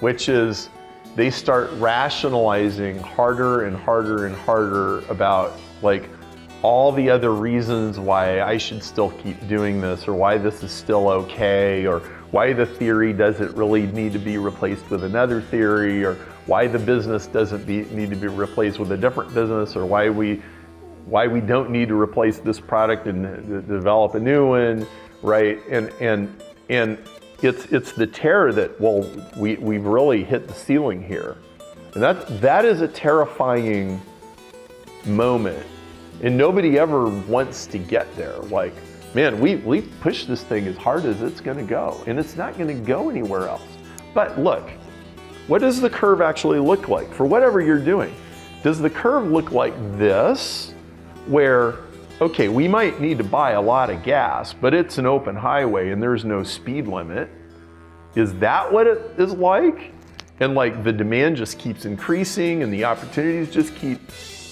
Which is they start rationalizing harder and harder and harder about like all the other reasons why I should still keep doing this, or why this is still okay, or why the theory doesn't really need to be replaced with another theory, or why the business doesn't need to be replaced with a different business, or why we don't need to replace this product and develop a new one, right? And it's the terror that, well, we've really hit the ceiling here. And that is a terrifying moment. And nobody ever wants to get there. Like, man, we pushed this thing as hard as it's gonna go, and it's not gonna go anywhere else. But look, what does the curve actually look like for whatever you're doing? Does the curve look like this, where, okay, we might need to buy a lot of gas, but it's an open highway and there's no speed limit? Is that what it is like? And like the demand just keeps increasing and the opportunities just keep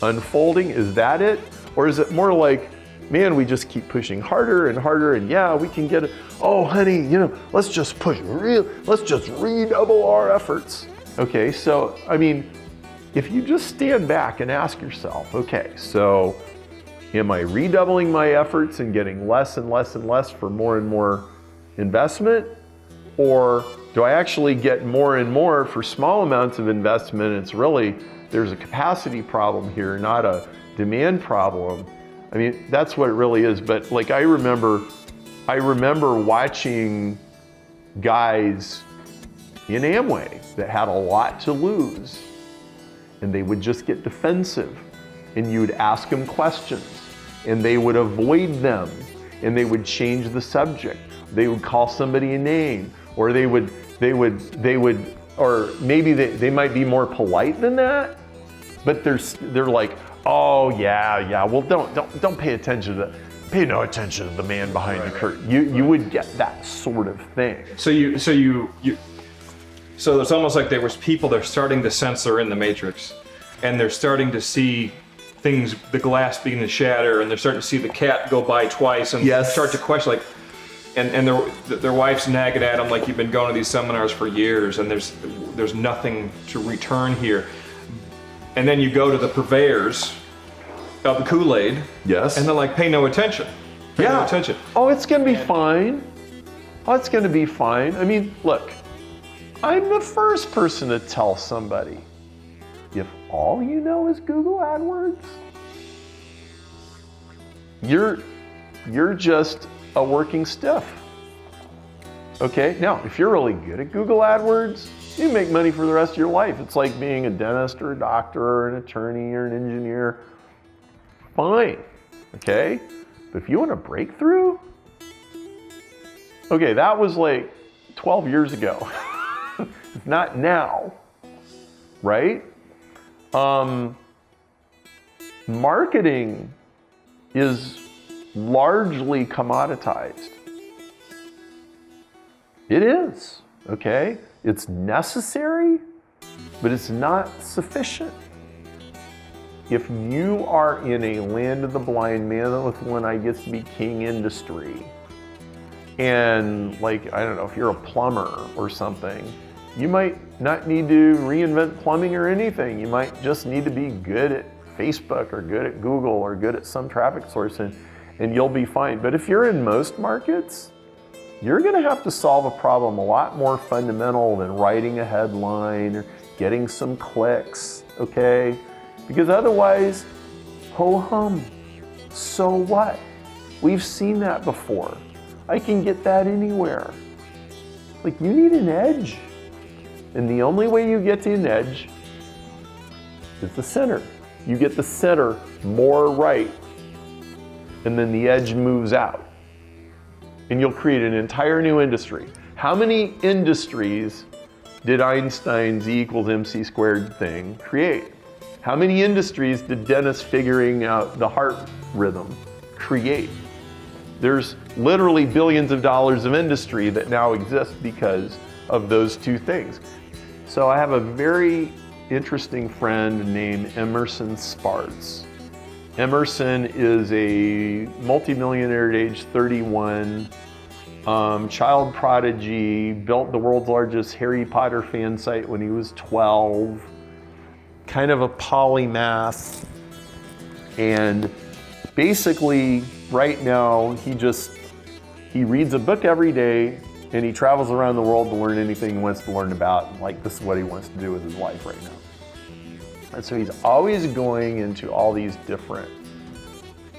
unfolding? Is that it? Or is it more like, man, we just keep pushing harder and harder, and yeah, we can get it. Oh, honey, you know, let's just redouble our efforts. Okay, so, I mean, if you just stand back and ask yourself, okay, so am I redoubling my efforts and getting less and less and less for more and more investment? Or do I actually get more and more for small amounts of investment? It's really, there's a capacity problem here, not a demand problem. I mean, that's what it really is. But like, I remember watching guys in Amway that had a lot to lose, and they would just get defensive, and you'd ask them questions and they would avoid them, and they would change the subject. They would call somebody a name, or they would, or maybe they might be more polite than that, but they're like, oh yeah, well don't pay attention to pay no attention to the man behind the curtain. You would get that sort of thing. So it's almost like there was people that are starting to sense they're in the matrix, and they're starting to see things, the glass beginning to shatter, and they're starting to see the cat go by twice, and start to question, like, and their wife's nagging at them like, you've been going to these seminars for years, and there's nothing to return here. And then you go to the purveyors of the Kool-Aid, yes, and they're like, pay no attention. Pay no attention. Oh, it's gonna be fine. Oh, it's gonna be fine. I mean, look, I'm the first person to tell somebody, if all you know is Google AdWords, you're just a working stiff. Okay, now, if you're really good at Google AdWords, you make money for the rest of your life. It's like being a dentist or a doctor or an attorney or an engineer. Fine, okay? But if you want a breakthrough, okay, that was like 12 years ago. Not now, right? Marketing is largely commoditized. It is, okay? It's necessary, but it's not sufficient. If you are in a land of the blind, man with one eye gets to be king industry, and like, I don't know, if you're a plumber or something, you might not need to reinvent plumbing or anything. You might just need to be good at Facebook or good at Google or good at some traffic source, and you'll be fine. But if you're in most markets, you're gonna have to solve a problem a lot more fundamental than writing a headline or getting some clicks, okay? Because otherwise, ho-hum, so what? We've seen that before. I can get that anywhere. Like, you need an edge. And the only way you get to an edge is the center. You get the center more right, and then the edge moves out. And you'll create an entire new industry. How many industries did Einstein's E equals MC squared thing create? How many industries did Dennis figuring out the heart rhythm create? There's literally billions of dollars of industry that now exists because of those two things. So I have a very interesting friend named Emerson Spartz. Emerson is a multimillionaire at age 31, child prodigy, built the world's largest Harry Potter fan site when he was 12, kind of a polymath, and basically right now he reads a book every day, and he travels around the world to learn anything he wants to learn about, and like, this is what he wants to do with his life right now. And so he's always going into all these different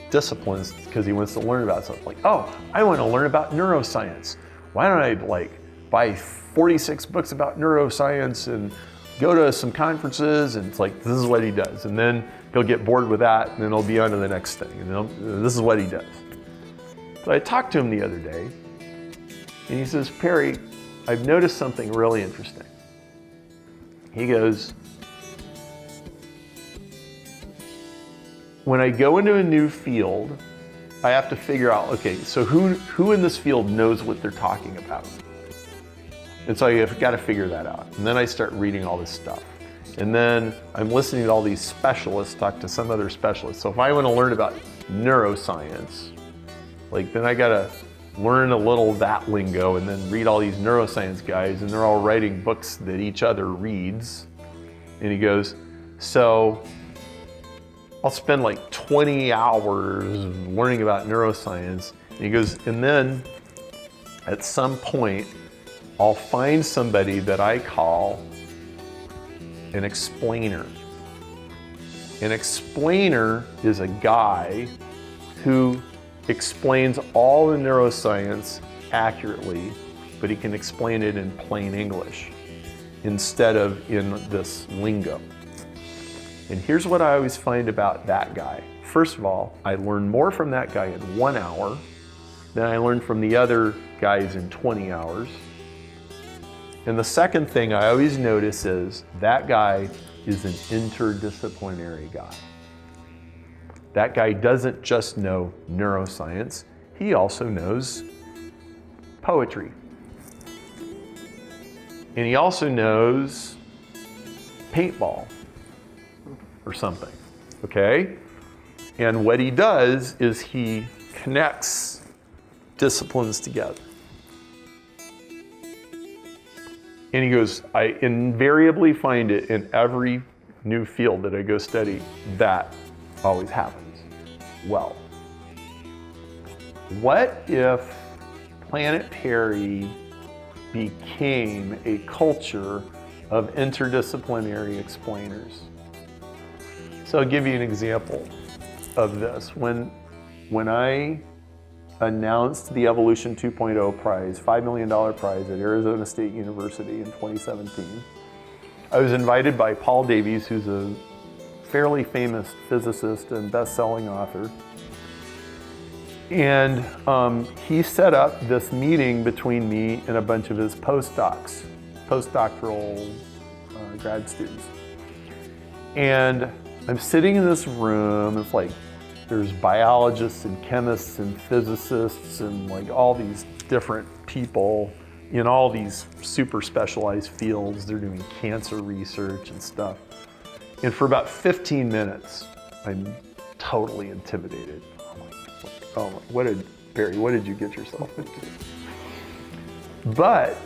disciplines because he wants to learn about something. Like, oh, I want to learn about neuroscience. Why don't I like buy 46 books about neuroscience and go to some conferences? And it's like, this is what he does. And then he'll get bored with that, and then he'll be on to the next thing. And this is what he does. So I talked to him the other day, and he says, Perry, I've noticed something really interesting. He goes, when I go into a new field, I have to figure out, okay, so who in this field knows what they're talking about? And so I've got to figure that out. And then I start reading all this stuff. And then I'm listening to all these specialists talk to some other specialists. So if I want to learn about neuroscience, like, then I got to learn a little of that lingo and then read all these neuroscience guys, and they're all writing books that each other reads. And he goes, So I'll spend like 20 hours learning about neuroscience. And he goes, and then at some point, I'll find somebody that I call an explainer. An explainer is a guy who explains all the neuroscience accurately, but he can explain it in plain English instead of in this lingo. And here's what I always find about that guy. First of all, I learn more from that guy in 1 hour than I learned from the other guys in 20 hours. And the second thing I always notice is that guy is an interdisciplinary guy. That guy doesn't just know neuroscience, he also knows poetry. And he also knows paintball or something, okay? And what he does is he connects disciplines together. And he goes, I invariably find it in every new field that I go study, that always happens. Well, what if Planet Perry became a culture of interdisciplinary explainers? So I'll give you an example of this. When I announced the Evolution 2.0 prize, $5 million prize at Arizona State University in 2017, I was invited by Paul Davies, who's a fairly famous physicist and best-selling author. And he set up this meeting between me and a bunch of his postdoctoral grad students. And I'm sitting in this room, it's like there's biologists and chemists and physicists and like all these different people in all these super specialized fields. They're doing cancer research and stuff. And for about 15 minutes, I'm totally intimidated. Oh, what did you get yourself into? But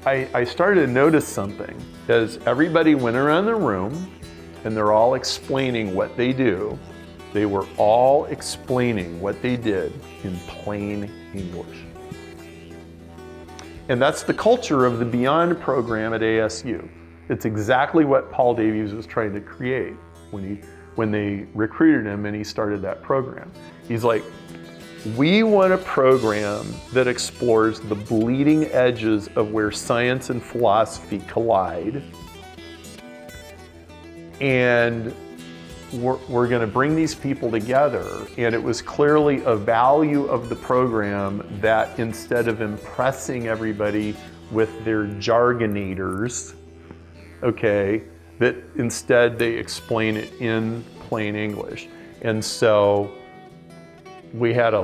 I started to notice something as everybody went around the room and they're all explaining what they do. They were all explaining what they did in plain English. And that's the culture of the Beyond program at ASU. It's exactly what Paul Davies was trying to create when they recruited him and he started that program. He's like, we want a program that explores the bleeding edges of where science and philosophy collide. And we're going to bring these people together. And it was clearly a value of the program that instead of impressing everybody with their jargonators, okay, that instead they explain it in plain English. And so we had a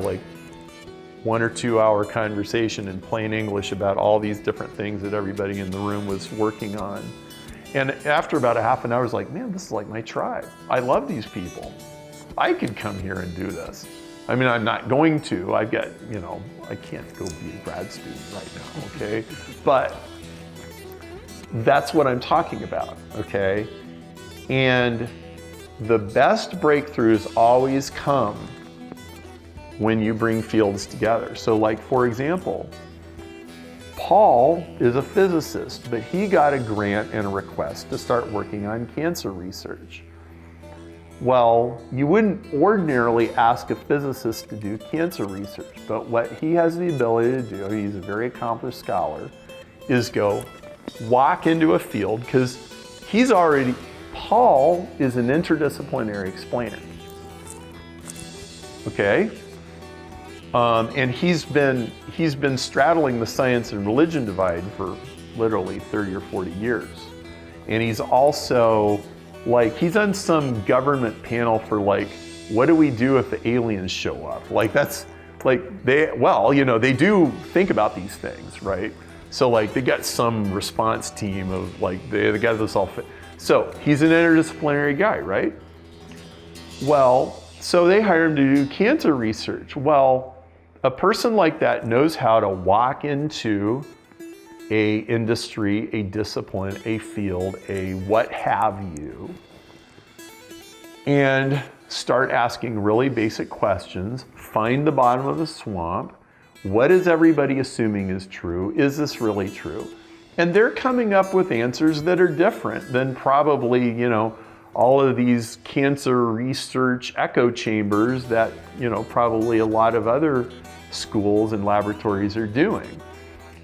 1 or 2 hour conversation in plain English about all these different things that everybody in the room was working on. And after about a half an hour, I was like, man, this is like my tribe. I love these people. I could come here and do this. I mean, I'm not going to. I've got, I can't go be a grad student right now, okay? But that's what I'm talking about, okay? And the best breakthroughs always come when you bring fields together. So for example, Paul is a physicist, but he got a grant and a request to start working on cancer research. Well, you wouldn't ordinarily ask a physicist to do cancer research, but what he has the ability to do, he's a very accomplished scholar, is go walk into a field, because Paul is an interdisciplinary explainer. Okay? And he's been straddling the science and religion divide for literally 30 or 40 years. And he's also he's on some government panel for what do we do if the aliens show up? They do think about these things, right? So they got some response team of they got this all fit. So he's an interdisciplinary guy, right? Well, so they hire him to do cancer research. Well, a person like that knows how to walk into a industry, a discipline, a field, a what have you, and start asking really basic questions. Find the bottom of the swamp. What is everybody assuming is true? Is this really true? And they're coming up with answers that are different than probably, all of these cancer research echo chambers that, probably a lot of other schools and laboratories are doing.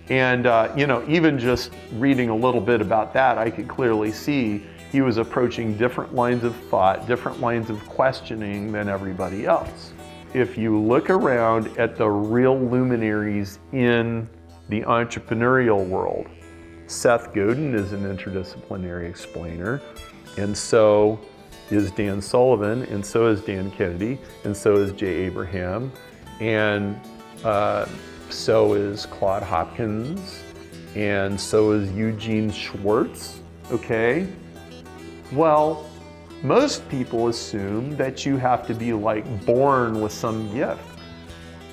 And, even just reading a little bit about that, I could clearly see he was approaching different lines of thought, different lines of questioning than everybody else. If you look around at the real luminaries in the entrepreneurial world, Seth Godin is an interdisciplinary explainer, and so is Dan Sullivan, and so is Dan Kennedy, and so is Jay Abraham, and so is Claude Hopkins, and so is Eugene Schwartz, okay? Well, most people assume that you have to be born with some gift.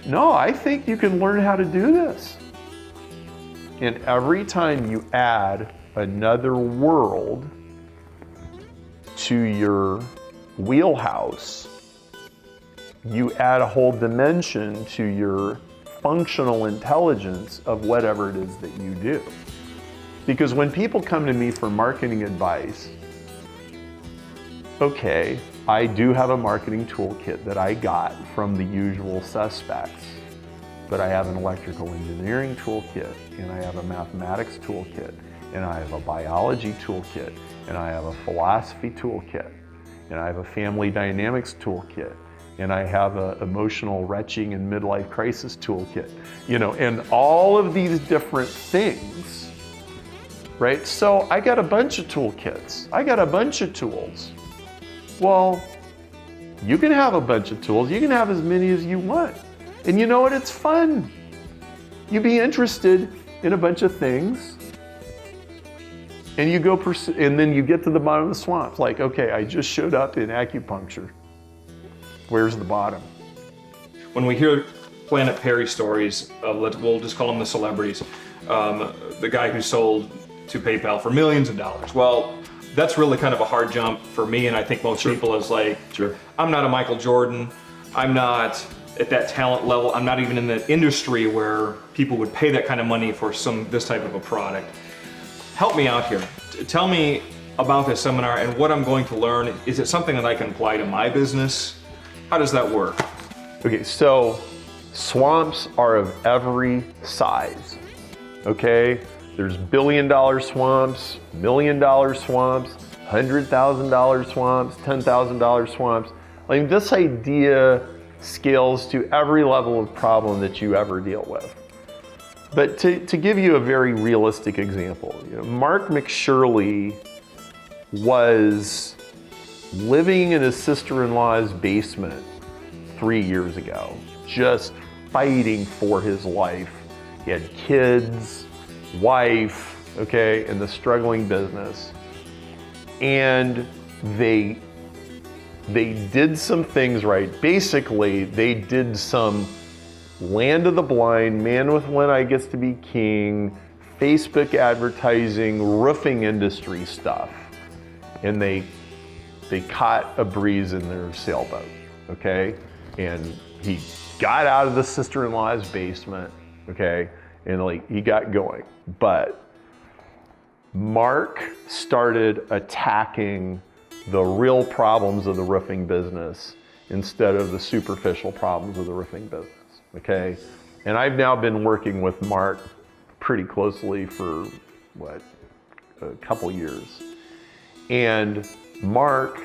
No, I think you can learn how to do this. And every time you add another world to your wheelhouse, you add a whole dimension to your functional intelligence of whatever it is that you do. Because when people come to me for marketing advice, okay, I do have a marketing toolkit that I got from the usual suspects, but I have an electrical engineering toolkit, and I have a mathematics toolkit, and I have a biology toolkit, and I have a philosophy toolkit, and I have a family dynamics toolkit, and I have an emotional retching and midlife crisis toolkit, and all of these different things, right? So I got a bunch of toolkits. I got a bunch of tools. Well, you can have a bunch of tools. You can have as many as you want. And you know what? It's fun. You be interested in a bunch of things, and you go pursue, and then you get to the bottom of the swamp. Like, okay, I just showed up in acupuncture. Where's the bottom? When we hear Planet Perry stories, we'll just call them the celebrities, the guy who sold to PayPal for millions of dollars. Well, that's really kind of a hard jump for me, and I think most people is I'm not a Michael Jordan. I'm not at that talent level. I'm not even in the industry where people would pay that kind of money for this type of a product. Help me out here. Tell me about this seminar and what I'm going to learn. Is it something that I can apply to my business? How does that work? Okay, so swamps are of every size, okay? There's billion-dollar swamps, million-dollar swamps, $100,000 swamps, $10,000 swamps. I mean, this idea scales to every level of problem that you ever deal with. But to give you a very realistic example, Mark McShirley was living in his sister-in-law's basement 3 years ago, just fighting for his life. He had kids, wife, okay, in the struggling business. And they did some things right. Basically, they did some land of the blind, man with one eye gets to be king, Facebook advertising, roofing industry stuff. And they caught a breeze in their sailboat, okay? And he got out of the sister-in-law's basement, okay? And he got going. But Mark started attacking the real problems of the roofing business instead of the superficial problems of the roofing business, okay? And I've now been working with Mark pretty closely for, a couple years. And Mark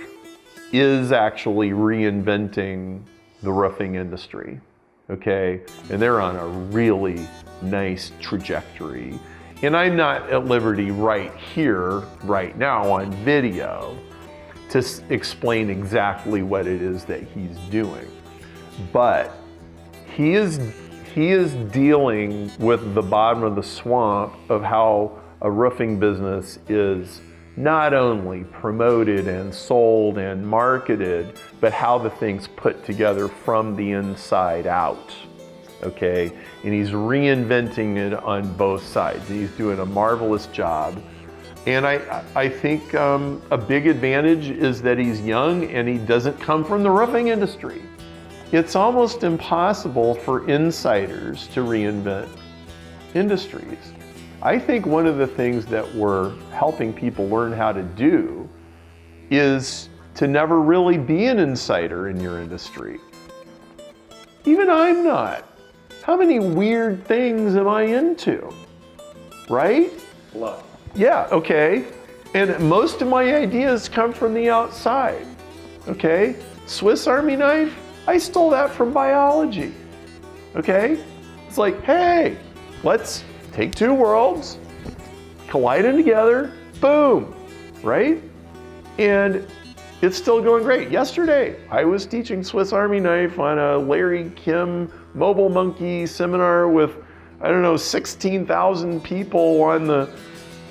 is actually reinventing the roofing industry, okay? And they're on a really nice trajectory. And I'm not at liberty right here, right now on video to explain exactly what it is that he's doing. But he is dealing with the bottom of the swamp of how a roofing business is not only promoted and sold and marketed, but how the thing's put together from the inside out, okay? And he's reinventing it on both sides. He's doing a marvelous job. And I think a big advantage is that he's young and he doesn't come from the roofing industry. It's almost impossible for insiders to reinvent industries. I think one of the things that we're helping people learn how to do is to never really be an insider in your industry. Even I'm not. How many weird things am I into? Right? Love. Yeah, okay. And most of my ideas come from the outside. Okay? Swiss Army knife, I stole that from biology. Okay? It's like, hey, let's take two worlds, collide them together, boom, right? And it's still going great. Yesterday, I was teaching Swiss Army knife on a Larry Kim mobile monkey seminar with, 16,000 people on the,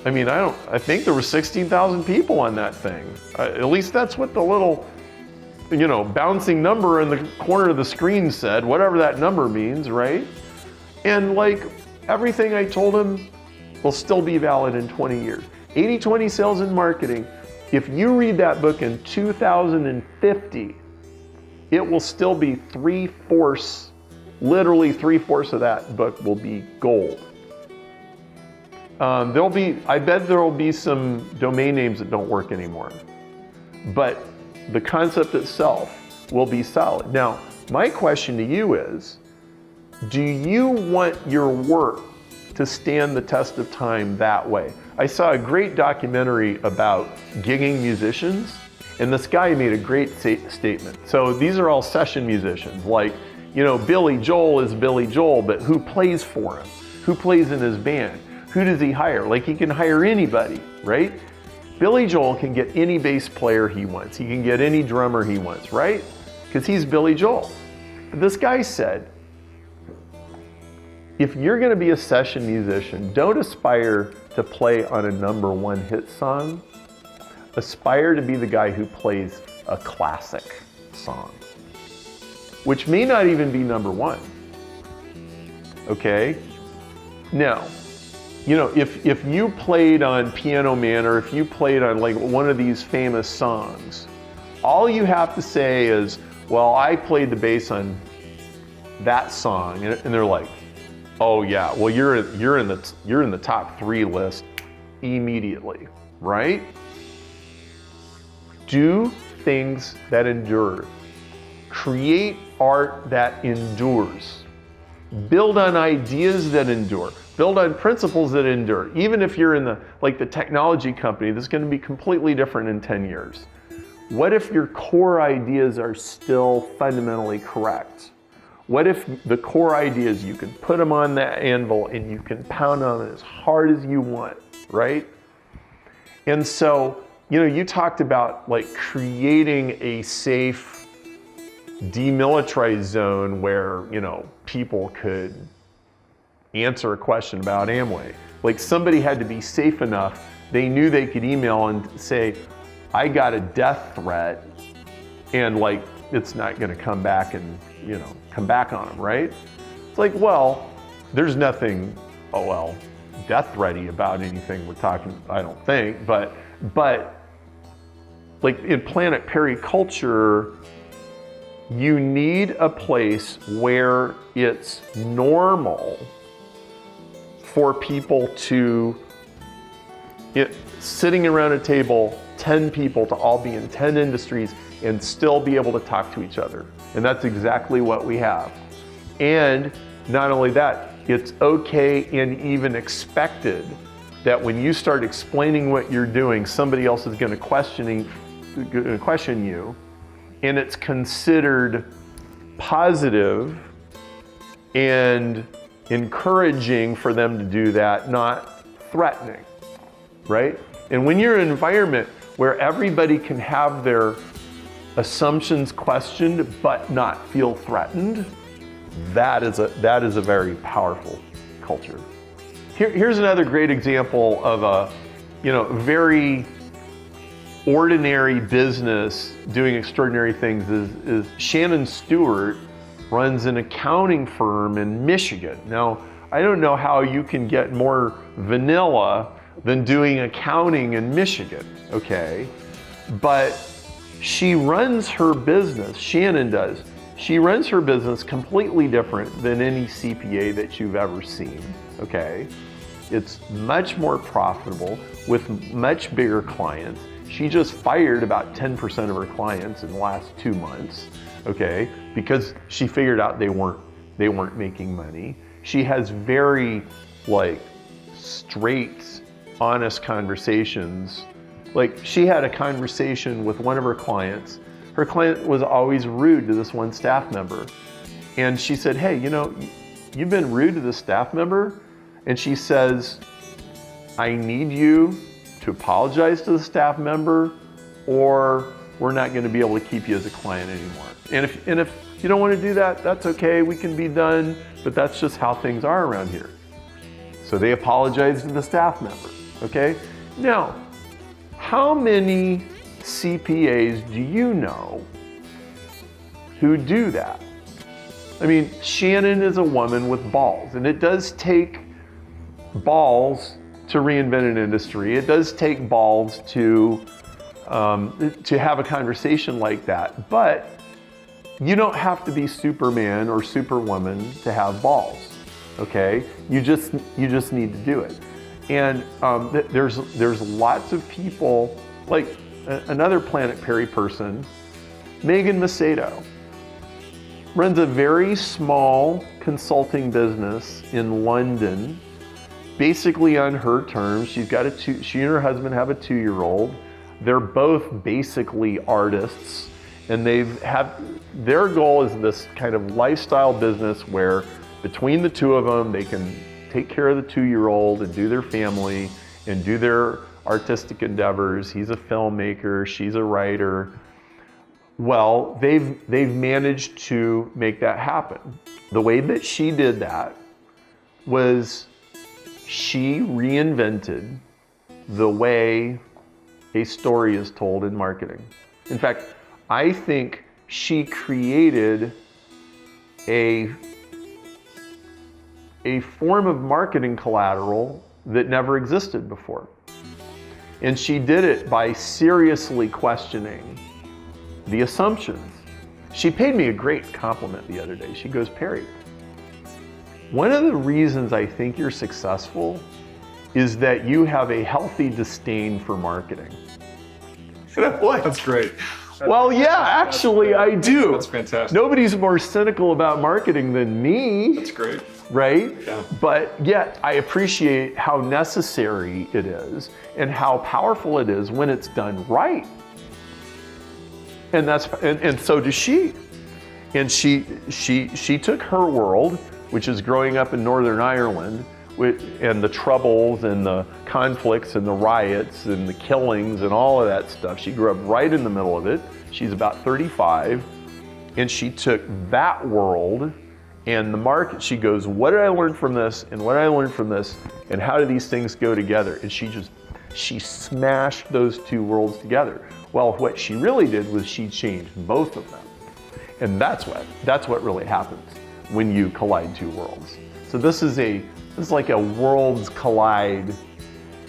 I think there were 16,000 people on that thing. At least that's what the little, bouncing number in the corner of the screen said, whatever that number means, right? And like everything I told him will still be valid in 20 years. 80-20 sales and marketing. If you read that book in 2050, it will still be literally three-fourths of that book will be gold. I bet there will be some domain names that don't work anymore, but the concept itself will be solid. Now, my question to you is, do you want your work to stand the test of time that way? I saw a great documentary about gigging musicians, and this guy made a great statement. So these are all session musicians, like, Billy Joel is Billy Joel, but who plays for him? Who plays in his band? Who does he hire? Like, he can hire anybody, right? Billy Joel can get any bass player he wants. He can get any drummer he wants, right? Because he's Billy Joel. But this guy said, if you're going to be a session musician, don't aspire to play on a #1 hit song. Aspire to be the guy who plays a classic song, which may not even be #1. Okay? Now, if you played on Piano Man, or if you played on like one of these famous songs, all you have to say is, well, I played the bass on that song, and they're like, oh yeah, well you're in the top 3 list immediately, right? Do things that endure. Create art that endures. Build on ideas that endure. Build on principles that endure. Even if you're in the technology company, that's going to be completely different in 10 years. What if your core ideas are still fundamentally correct? What if the core ideas, you can put them on that anvil and you can pound on it as hard as you want, right? And so, you talked about like creating a safe, demilitarized zone where, people could answer a question about Amway. Like, somebody had to be safe enough, they knew they could email and say, I got a death threat, and like, it's not gonna come back and, come back on them, right? It's like, well, there's nothing, death threaty about anything we're talking, I don't think, but like in Planet Perry culture, you need a place where it's normal for people to, sitting around a table, 10 people to all be in 10 industries and still be able to talk to each other. And that's exactly what we have. And not only that, it's okay and even expected that when you start explaining what you're doing, somebody else is going to question you, and it's considered positive and encouraging for them to do that, not threatening, right? And when you're in an environment where everybody can have their assumptions questioned but not feel threatened, that is a very powerful culture. Here's another great example of a very ordinary business doing extraordinary things is Shannon Stewart runs an accounting firm in Michigan. Now, I don't know how you can get more vanilla than doing accounting in Michigan, okay? But she runs her business, Shannon does, she runs her business completely different than any CPA that you've ever seen, okay? It's much more profitable with much bigger clients. She just fired about 10% of her clients in the last 2 months, okay? Because she figured out they weren't making money. She has very like straight, honest conversations. Like she had a conversation with one of her clients. Her client was always rude to this one staff member. And she said, hey, you know, you've been rude to this staff member. And she says, I need you to apologize to the staff member or we're not going to be able to keep you as a client anymore. And if you don't want to do that, that's okay, we can be done, but that's just how things are around here. So they apologized to the staff member, okay? Now, how many CPAs do you know who do that? I mean, Shannon is a woman with balls, and it does take balls to reinvent an industry. It does take balls to have a conversation like that, but you don't have to be Superman or Superwoman to have balls, okay? You just need to do it. And there's lots of people, like another Planet Perry person, Megan Macedo, runs a very small consulting business in London, basically on her terms. She and her husband have a 2-year-old. They're both basically artists, and their goal is this kind of lifestyle business where between the two of them, they can take care of the 2-year-old and do their family and do their artistic endeavors. He's a filmmaker, she's a writer. Well, they've managed to make that happen. The way that she did that was she reinvented the way a story is told in marketing. In fact, I think she created a form of marketing collateral that never existed before. And she did it by seriously questioning the assumptions. She paid me a great compliment the other day. She goes, Perry, one of the reasons I think you're successful is that you have a healthy disdain for marketing. That's great. Well, yeah, actually, I do. That's fantastic. Nobody's more cynical about marketing than me. That's great. Right? Yeah. But yet, I appreciate how necessary it is and how powerful it is when it's done right. And so does she. And she took her world, which is growing up in Northern Ireland, and the troubles and the conflicts and the riots and the killings and all of that stuff. She grew up right in the middle of it. She's about 35, and she took that world and the market. She goes, what did I learn from this, and what did I learn from this, and how do these things go together? And she smashed those two worlds together. Well, what she really did was she changed both of them. And that's what really happens when you collide two worlds. So this is like a worlds collide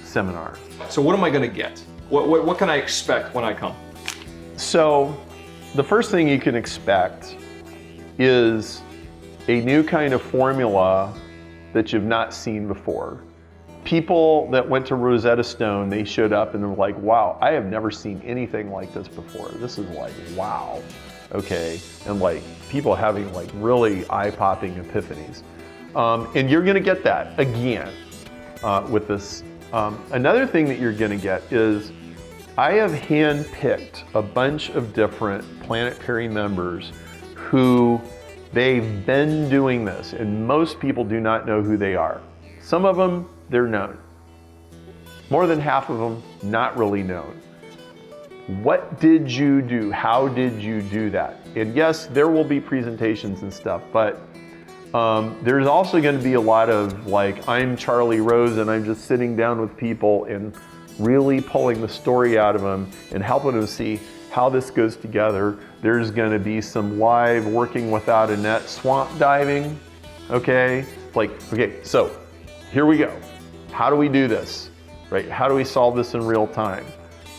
seminar. So what am I going to get? What can I expect when I come? So the first thing you can expect is a new kind of formula that you've not seen before. People that went to Rosetta Stone, they showed up and they're like, wow, I have never seen anything like this before. This is like, wow, okay. And like people having like really eye-popping epiphanies. And you're gonna get that again with this. Another thing that you're gonna get is I have handpicked a bunch of different Planet Perry members who they've been doing this, and most people do not know who they are. Some of them, they're known. More than half of them, not really known. What did you do? How did you do that? And yes, there will be presentations and stuff, but there's also going to be a lot of like, I'm Charlie Rose and I'm just sitting down with people and really pulling the story out of them and helping them see how this goes together. There's going to be some live working without a net swamp diving, okay? Like, okay, so here we go. How do we do this? right? How do we solve this in real time?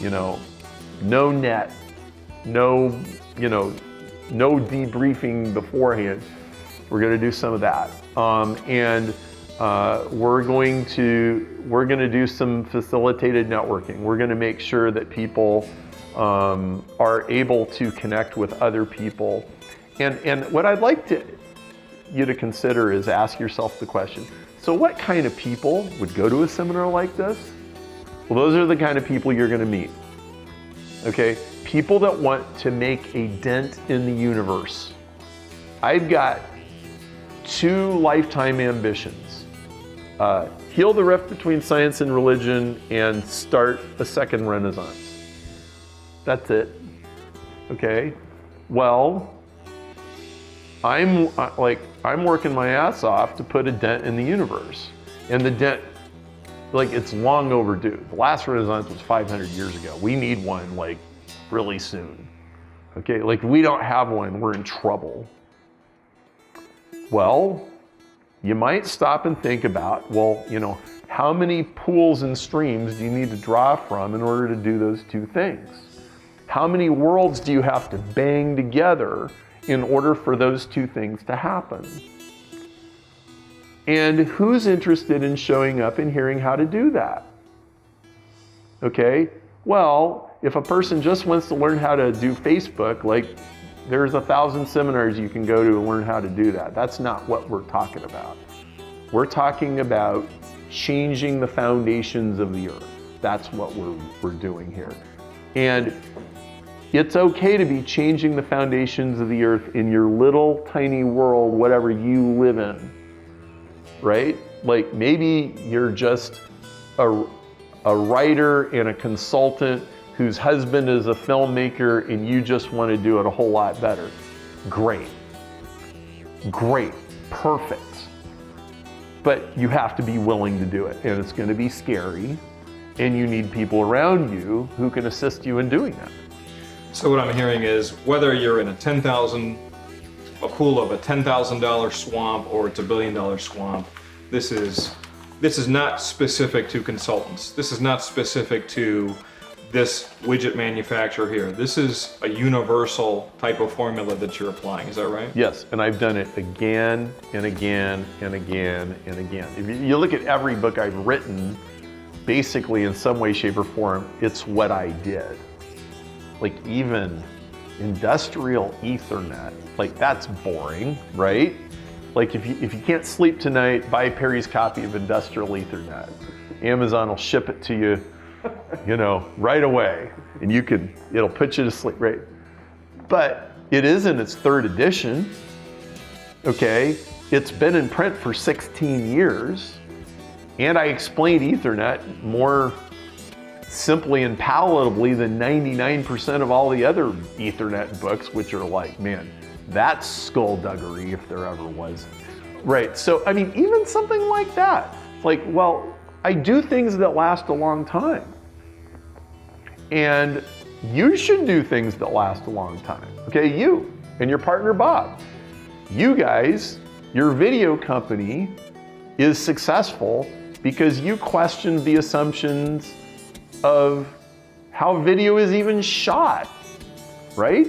No net, no debriefing beforehand. We're going to do some of that, and we're going to do some facilitated networking. We're going to make sure that people are able to connect with other people, and what I'd like you to consider is ask yourself the question: so what kind of people would go to a seminar like this? Well, those are the kind of people you're going to meet. Okay, people that want to make a dent in the universe. I've got 2 lifetime ambitions. Heal the rift between science and religion and start a second renaissance. That's it. Okay, well, I'm working my ass off to put a dent in the universe. And the dent, it's long overdue. The last renaissance was 500 years ago. We need one really soon. Okay, if we don't have one, we're in trouble. Well, you might stop and think about, how many pools and streams do you need to draw from in order to do those 2 things? How many worlds do you have to bang together in order for those 2 things to happen? And who's interested in showing up and hearing how to do that? Okay, well, if a person just wants to learn how to do Facebook, there's 1,000 seminars you can go to learn how to do that. That's not what we're talking about. We're talking about changing the foundations of the earth. That's what we're doing here. And it's okay to be changing the foundations of the earth in your little tiny world, whatever you live in, right? Maybe you're just a writer and a consultant whose husband is a filmmaker and you just want to do it a whole lot better. Great, perfect. But you have to be willing to do it, and it's going to be scary, and you need people around you who can assist you in doing that. So what I'm hearing is whether you're in a pool of a $10,000 swamp or it's a $1 billion swamp, this is not specific to consultants. This is not specific to this widget manufacturer here. This is a universal type of formula that you're applying. Is that right? Yes, and I've done it again and again and again and again. If you look at every book I've written, basically in some way, shape, or form, it's what I did. Even industrial Ethernet, that's boring, right? If you can't sleep tonight, buy Perry's copy of Industrial Ethernet. Amazon will ship it to you, right away, and it'll put you to sleep, right? But it is in its 3rd edition, okay? It's been in print for 16 years, and I explained Ethernet more simply and palatably than 99% of all the other Ethernet books, which are man, that's skullduggery if there ever was. Right, so even something like that, I do things that last a long time. And you should do things that last a long time. Okay, you and your partner Bob. You guys, your video company is successful because you questioned the assumptions of how video is even shot, right?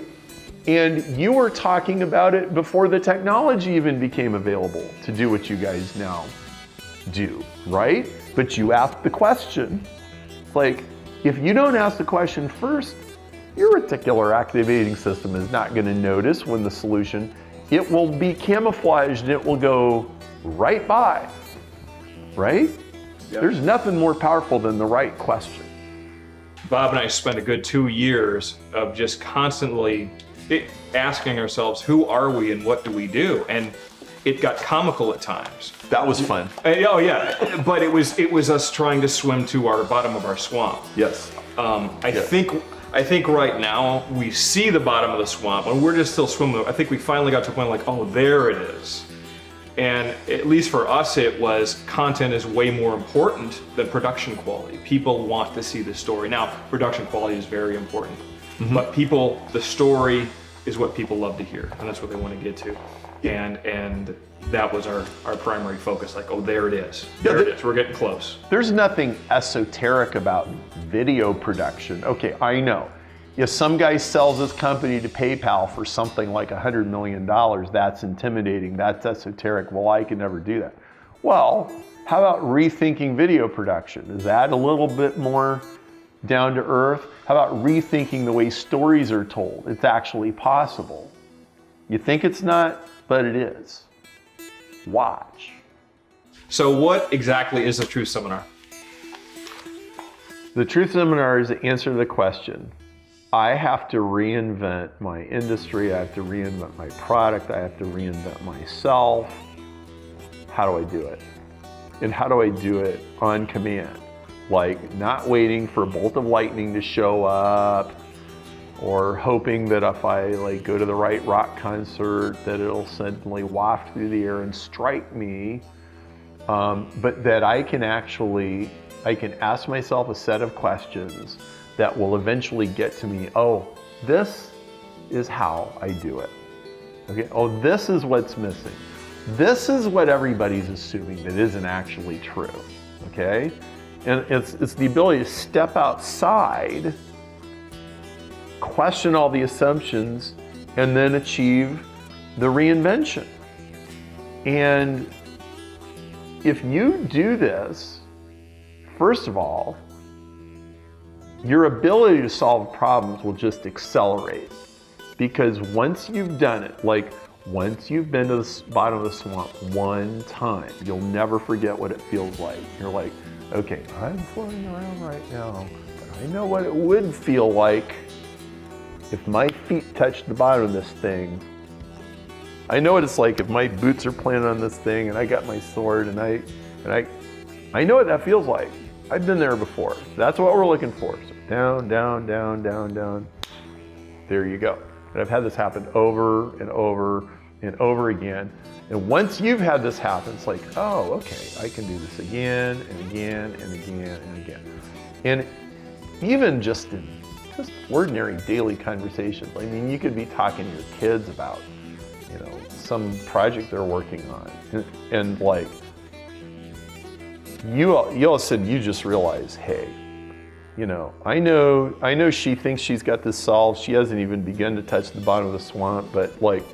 And you were talking about it before the technology even became available to do what you guys now do, right? But you asked the question. If you don't ask the question first, your reticular activating system is not going to notice when the solution, it will be camouflaged and it will go right by, right? Yep. There's nothing more powerful than the right question. Bob and I spent a good 2 years of just constantly asking ourselves, who are we and what do we do? And it got comical at times. That was fun. Oh yeah, but it was us trying to swim to our bottom of our swamp. Yes. I think right now we see the bottom of the swamp and we're just still swimming. I think we finally got to a point oh, there it is. And at least for us, it was content is way more important than production quality. People want to see the story. Now, production quality is very important, but the story is what people love to hear, and that's what they want to get to. and that was our primary focus. Like, oh, there it is. Yeah, There it is. We're getting close. There's nothing esoteric about video production. Okay, I know. If some guy sells his company to PayPal for something like $100 million, that's intimidating, that's esoteric. Well, I could never do that. Well, how about rethinking video production? Is that a little bit more down to earth? How about rethinking the way stories are told? It's actually possible. You think it's not, but it is. Watch. So what exactly is the Truth Seminar? The Truth Seminar is the answer to the question. I have to reinvent my industry, I have to reinvent my product, I have to reinvent myself. How do I do it? And how do I do it on command? Like not waiting for a bolt of lightning to show up, or hoping that if I like go to the right rock concert that it'll suddenly waft through the air and strike me. But that I can ask myself a set of questions that will eventually get to me, oh, this is how I do it. Okay, oh, this is what's missing. This is what everybody's assuming that isn't actually true, okay? And it's the ability to step outside, question all the assumptions, and then achieve the reinvention. And if you do this, first of all, your ability to solve problems will just accelerate. Because once you've done it, like once you've been to the bottom of the swamp one time, you'll never forget what it feels like. You're like, okay, I'm floating around right now, but I know what it would feel like if my feet touched the bottom of this thing. I know what it's like if my boots are planted on this thing and I got my sword and I know what that feels like. I've been there before. That's what we're looking for. So down, down, down, down, down. There you go. And I've had this happen over and over and over again. And once you've had this happen, it's like, oh, okay, I can do this again and again and again and again. And even just in ordinary daily conversations. I mean, you could be talking to your kids about, some project they're working on, and like, you all of a sudden you just realize, hey, I know she thinks she's got this solved. She hasn't even begun to touch the bottom of the swamp, but like,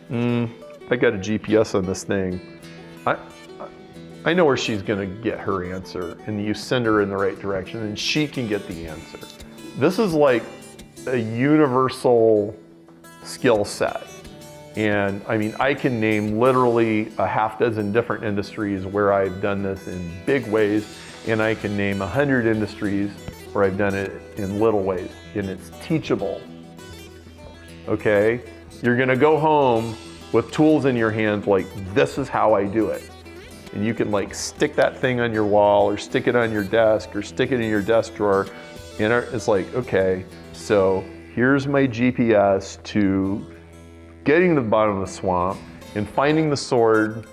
I got a GPS on this thing. I know where she's gonna get her answer, and you send her in the right direction and she can get the answer. This is like a universal skill set. And I mean, I can name literally a half dozen different industries where I've done this in big ways, and I can name 100 industries where I've done it in little ways, and it's teachable. Okay? You're gonna go home with tools in your hands like, this is how I do it. And you can like stick that thing on your wall, or stick it on your desk, or stick it in your desk drawer, and it's like, okay, so here's my GPS to getting to the bottom of the swamp and finding the sword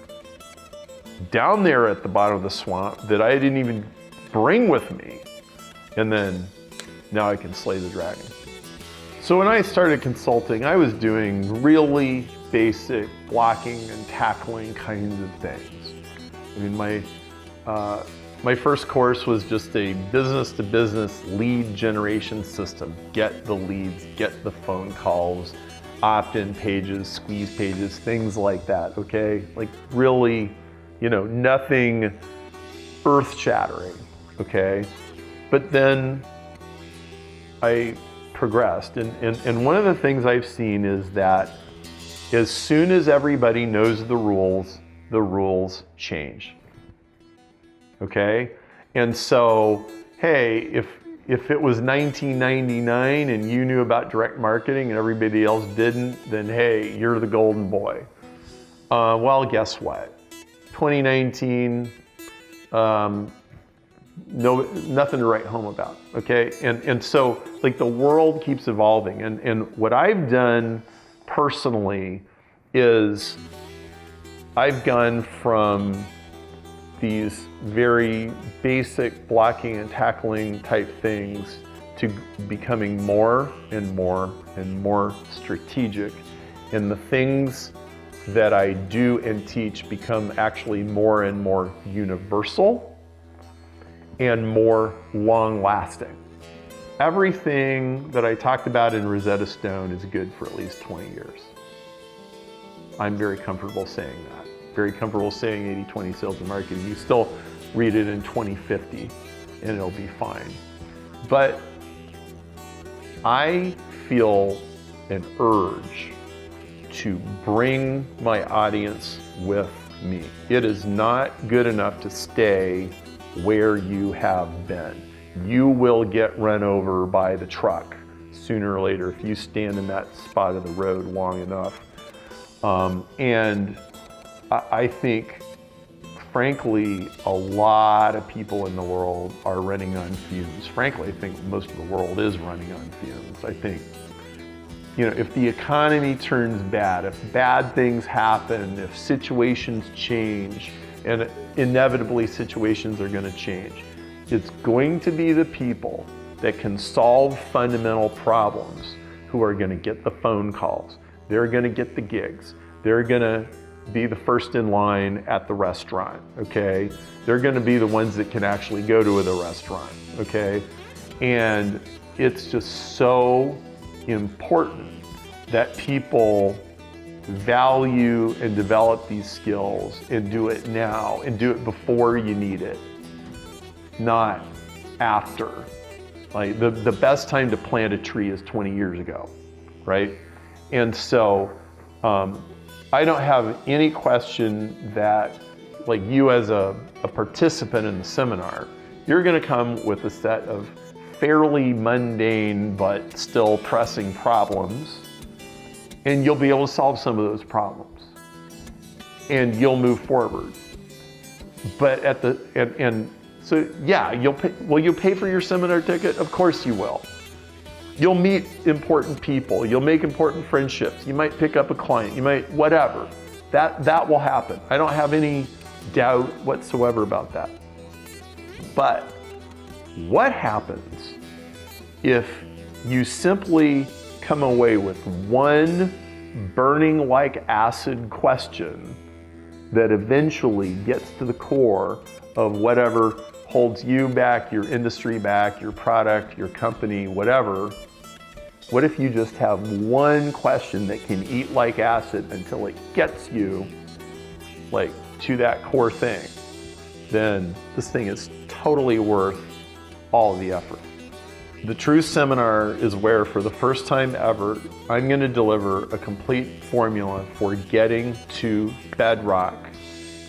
down there at the bottom of the swamp that I didn't even bring with me. And then now I can slay the dragon. So when I started consulting, I was doing really basic blocking and tackling kinds of things. I mean, my first course was just a business-to-business lead generation system. Get the leads, get the phone calls, opt-in pages, squeeze pages, things like that, okay? Like really, nothing earth-shattering, okay? But then I progressed, and one of the things I've seen is that as soon as everybody knows the rules change. Okay? And so, hey, if it was 1999 and you knew about direct marketing and everybody else didn't, then hey, you're the golden boy. Well, guess what? 2019, nothing to write home about, okay? And so, like, the world keeps evolving. And what I've done personally is I've gone from these very basic blocking and tackling type things to becoming more and more and more strategic in the things that I do and teach become actually more and more universal and more long-lasting. Everything that I talked about in Rosetta Stone is good for at least 20 years. I'm very comfortable saying that. Very comfortable saying 80-20 sales and marketing. You still read it in 2050 and it'll be fine. But I feel an urge to bring my audience with me. It is not good enough to stay where you have been. You will get run over by the truck sooner or later if you stand in that spot of the road long enough. And I think, frankly, a lot of people in the world are running on fumes. Frankly, I think most of the world is running on fumes. I think, if the economy turns bad, if bad things happen, if situations change, and inevitably situations are going to change, it's going to be the people that can solve fundamental problems who are going to get the phone calls. They're going to get the gigs. They're going to be the first in line at the restaurant, okay? They're going to be the ones that can actually go to the restaurant, okay? And it's just so important that people value and develop these skills and do it now and do it before you need it, not after. Like the best time to plant a tree is 20 years ago, right? And so I don't have any question that, like, you as a participant in the seminar, you're going to come with a set of fairly mundane but still pressing problems, and you'll be able to solve some of those problems, and you'll move forward. But so yeah, you'll pay. Will you pay for your seminar ticket? Of course you will. You'll meet important people. You'll make important friendships. You might pick up a client. You might, whatever. That will happen. I don't have any doubt whatsoever about that. But what happens if you simply come away with one burning like acid question that eventually gets to the core of whatever holds you back, your industry back, your product, your company, whatever? What if you just have one question that can eat like acid until it gets you like to that core thing? Then this thing is totally worth all the effort. The True Seminar is where, for the first time ever, I'm going to deliver a complete formula for getting to bedrock.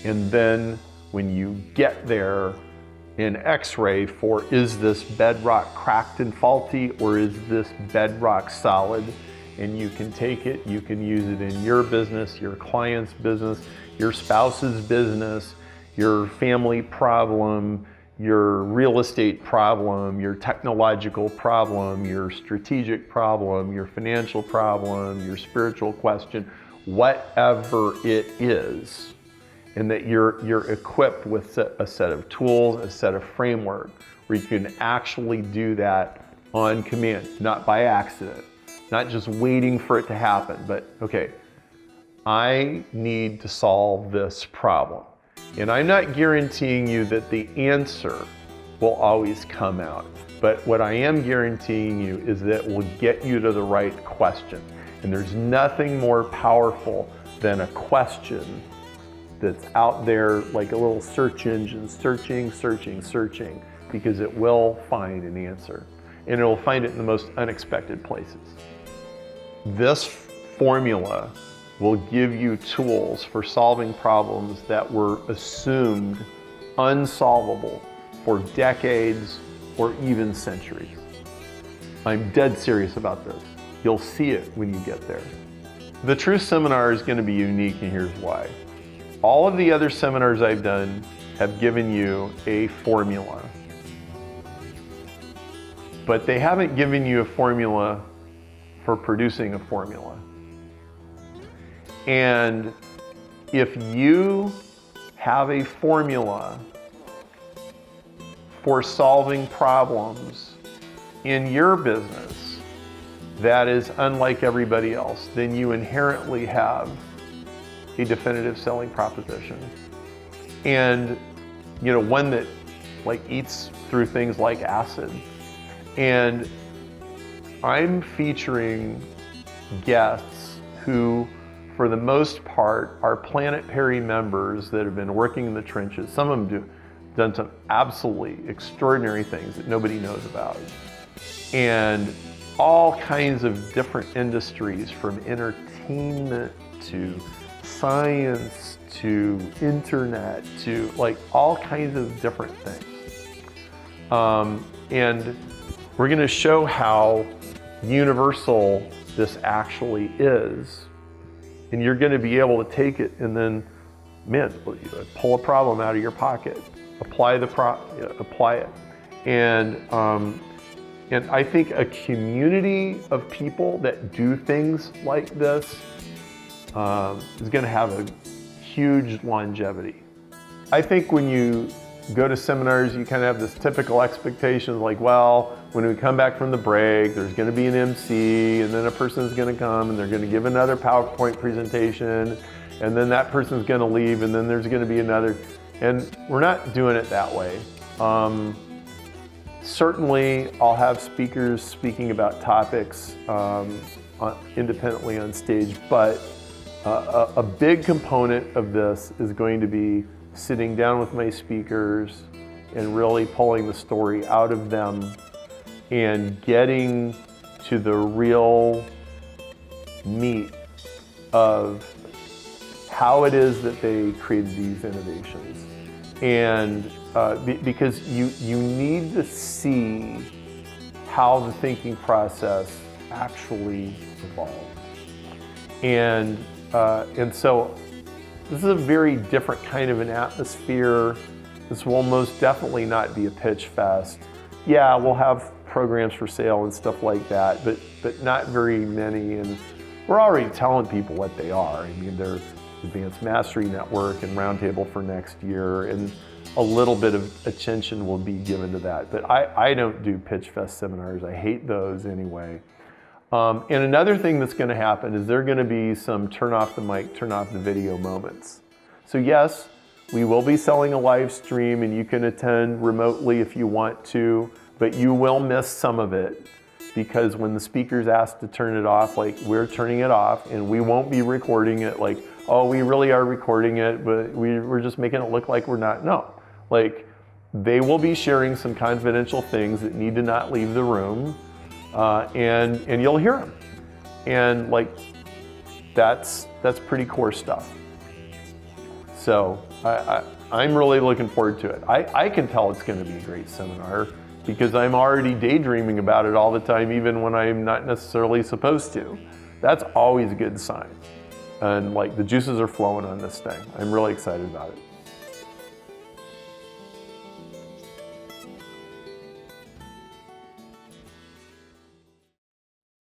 And then when you get there, an X-ray for, is this bedrock cracked and faulty, or is this bedrock solid? And you can take it, you can use it in your business, your client's business, your spouse's business, your family problem, your real estate problem, your technological problem, your strategic problem, your financial problem, your spiritual question, whatever it is. And that you're equipped with a set of tools, a set of framework where you can actually do that on command, not by accident, not just waiting for it to happen, but okay, I need to solve this problem. And I'm not guaranteeing you that the answer will always come out, but what I am guaranteeing you is that it will get you to the right question. And there's nothing more powerful than a question that's out there like a little search engine, searching, because it will find an answer. And it will find it in the most unexpected places. This formula will give you tools for solving problems that were assumed unsolvable for decades or even centuries. I'm dead serious about this. You'll see it when you get there. The True Seminar is going to be unique, and here's why. All of the other seminars I've done have given you a formula, but they haven't given you a formula for producing a formula. And if you have a formula for solving problems in your business that is unlike everybody else, then you inherently have a definitive selling proposition. And, you know, one that like eats through things like acid. And I'm featuring guests who, for the most part, are Planet Perry members that have been working in the trenches. Some of them done some absolutely extraordinary things that nobody knows about. And all kinds of different industries, from entertainment to science to internet to like all kinds of different things. And we're going to show how universal this actually is. And you're going to be able to take it and then, man, pull a problem out of your pocket, apply it. And I think a community of people that do things like this is going to have a huge longevity. I think when you go to seminars, you kind of have this typical expectation like, well, when we come back from the break, there's going to be an MC, and then a person's going to come and they're going to give another PowerPoint presentation, and then that person's going to leave, and then there's going to be another. And we're not doing it that way. Certainly, I'll have speakers speaking about topics independently on stage, but a big component of this is going to be sitting down with my speakers and really pulling the story out of them and getting to the real meat of how it is that they created these innovations. And because you need to see how the thinking process actually evolved. And so this is a very different kind of an atmosphere. This will most definitely not be a pitch fest. Yeah, we'll have programs for sale and stuff like that, but not very many. And we're already telling people what they are. I mean, they're Advanced Mastery Network and Roundtable for next year, and a little bit of attention will be given to that. But I don't do pitch fest seminars. I hate those anyway. And another thing that's going to happen is there are going to be some turn off the mic, turn off the video moments. So yes, we will be selling a live stream, and you can attend remotely if you want to, but you will miss some of it because when the speaker's asked to turn it off, like we're turning it off, and we won't be recording it like, oh, we really are recording it, but we're just making it look like we're not. No, like they will be sharing some confidential things that need to not leave the room. And you'll hear them, and like that's pretty core stuff. So I'm really looking forward to it. I can tell it's going to be a great seminar because I'm already daydreaming about it all the time, even when I'm not necessarily supposed to. That's always a good sign. And like the juices are flowing on this thing. I'm really excited about it.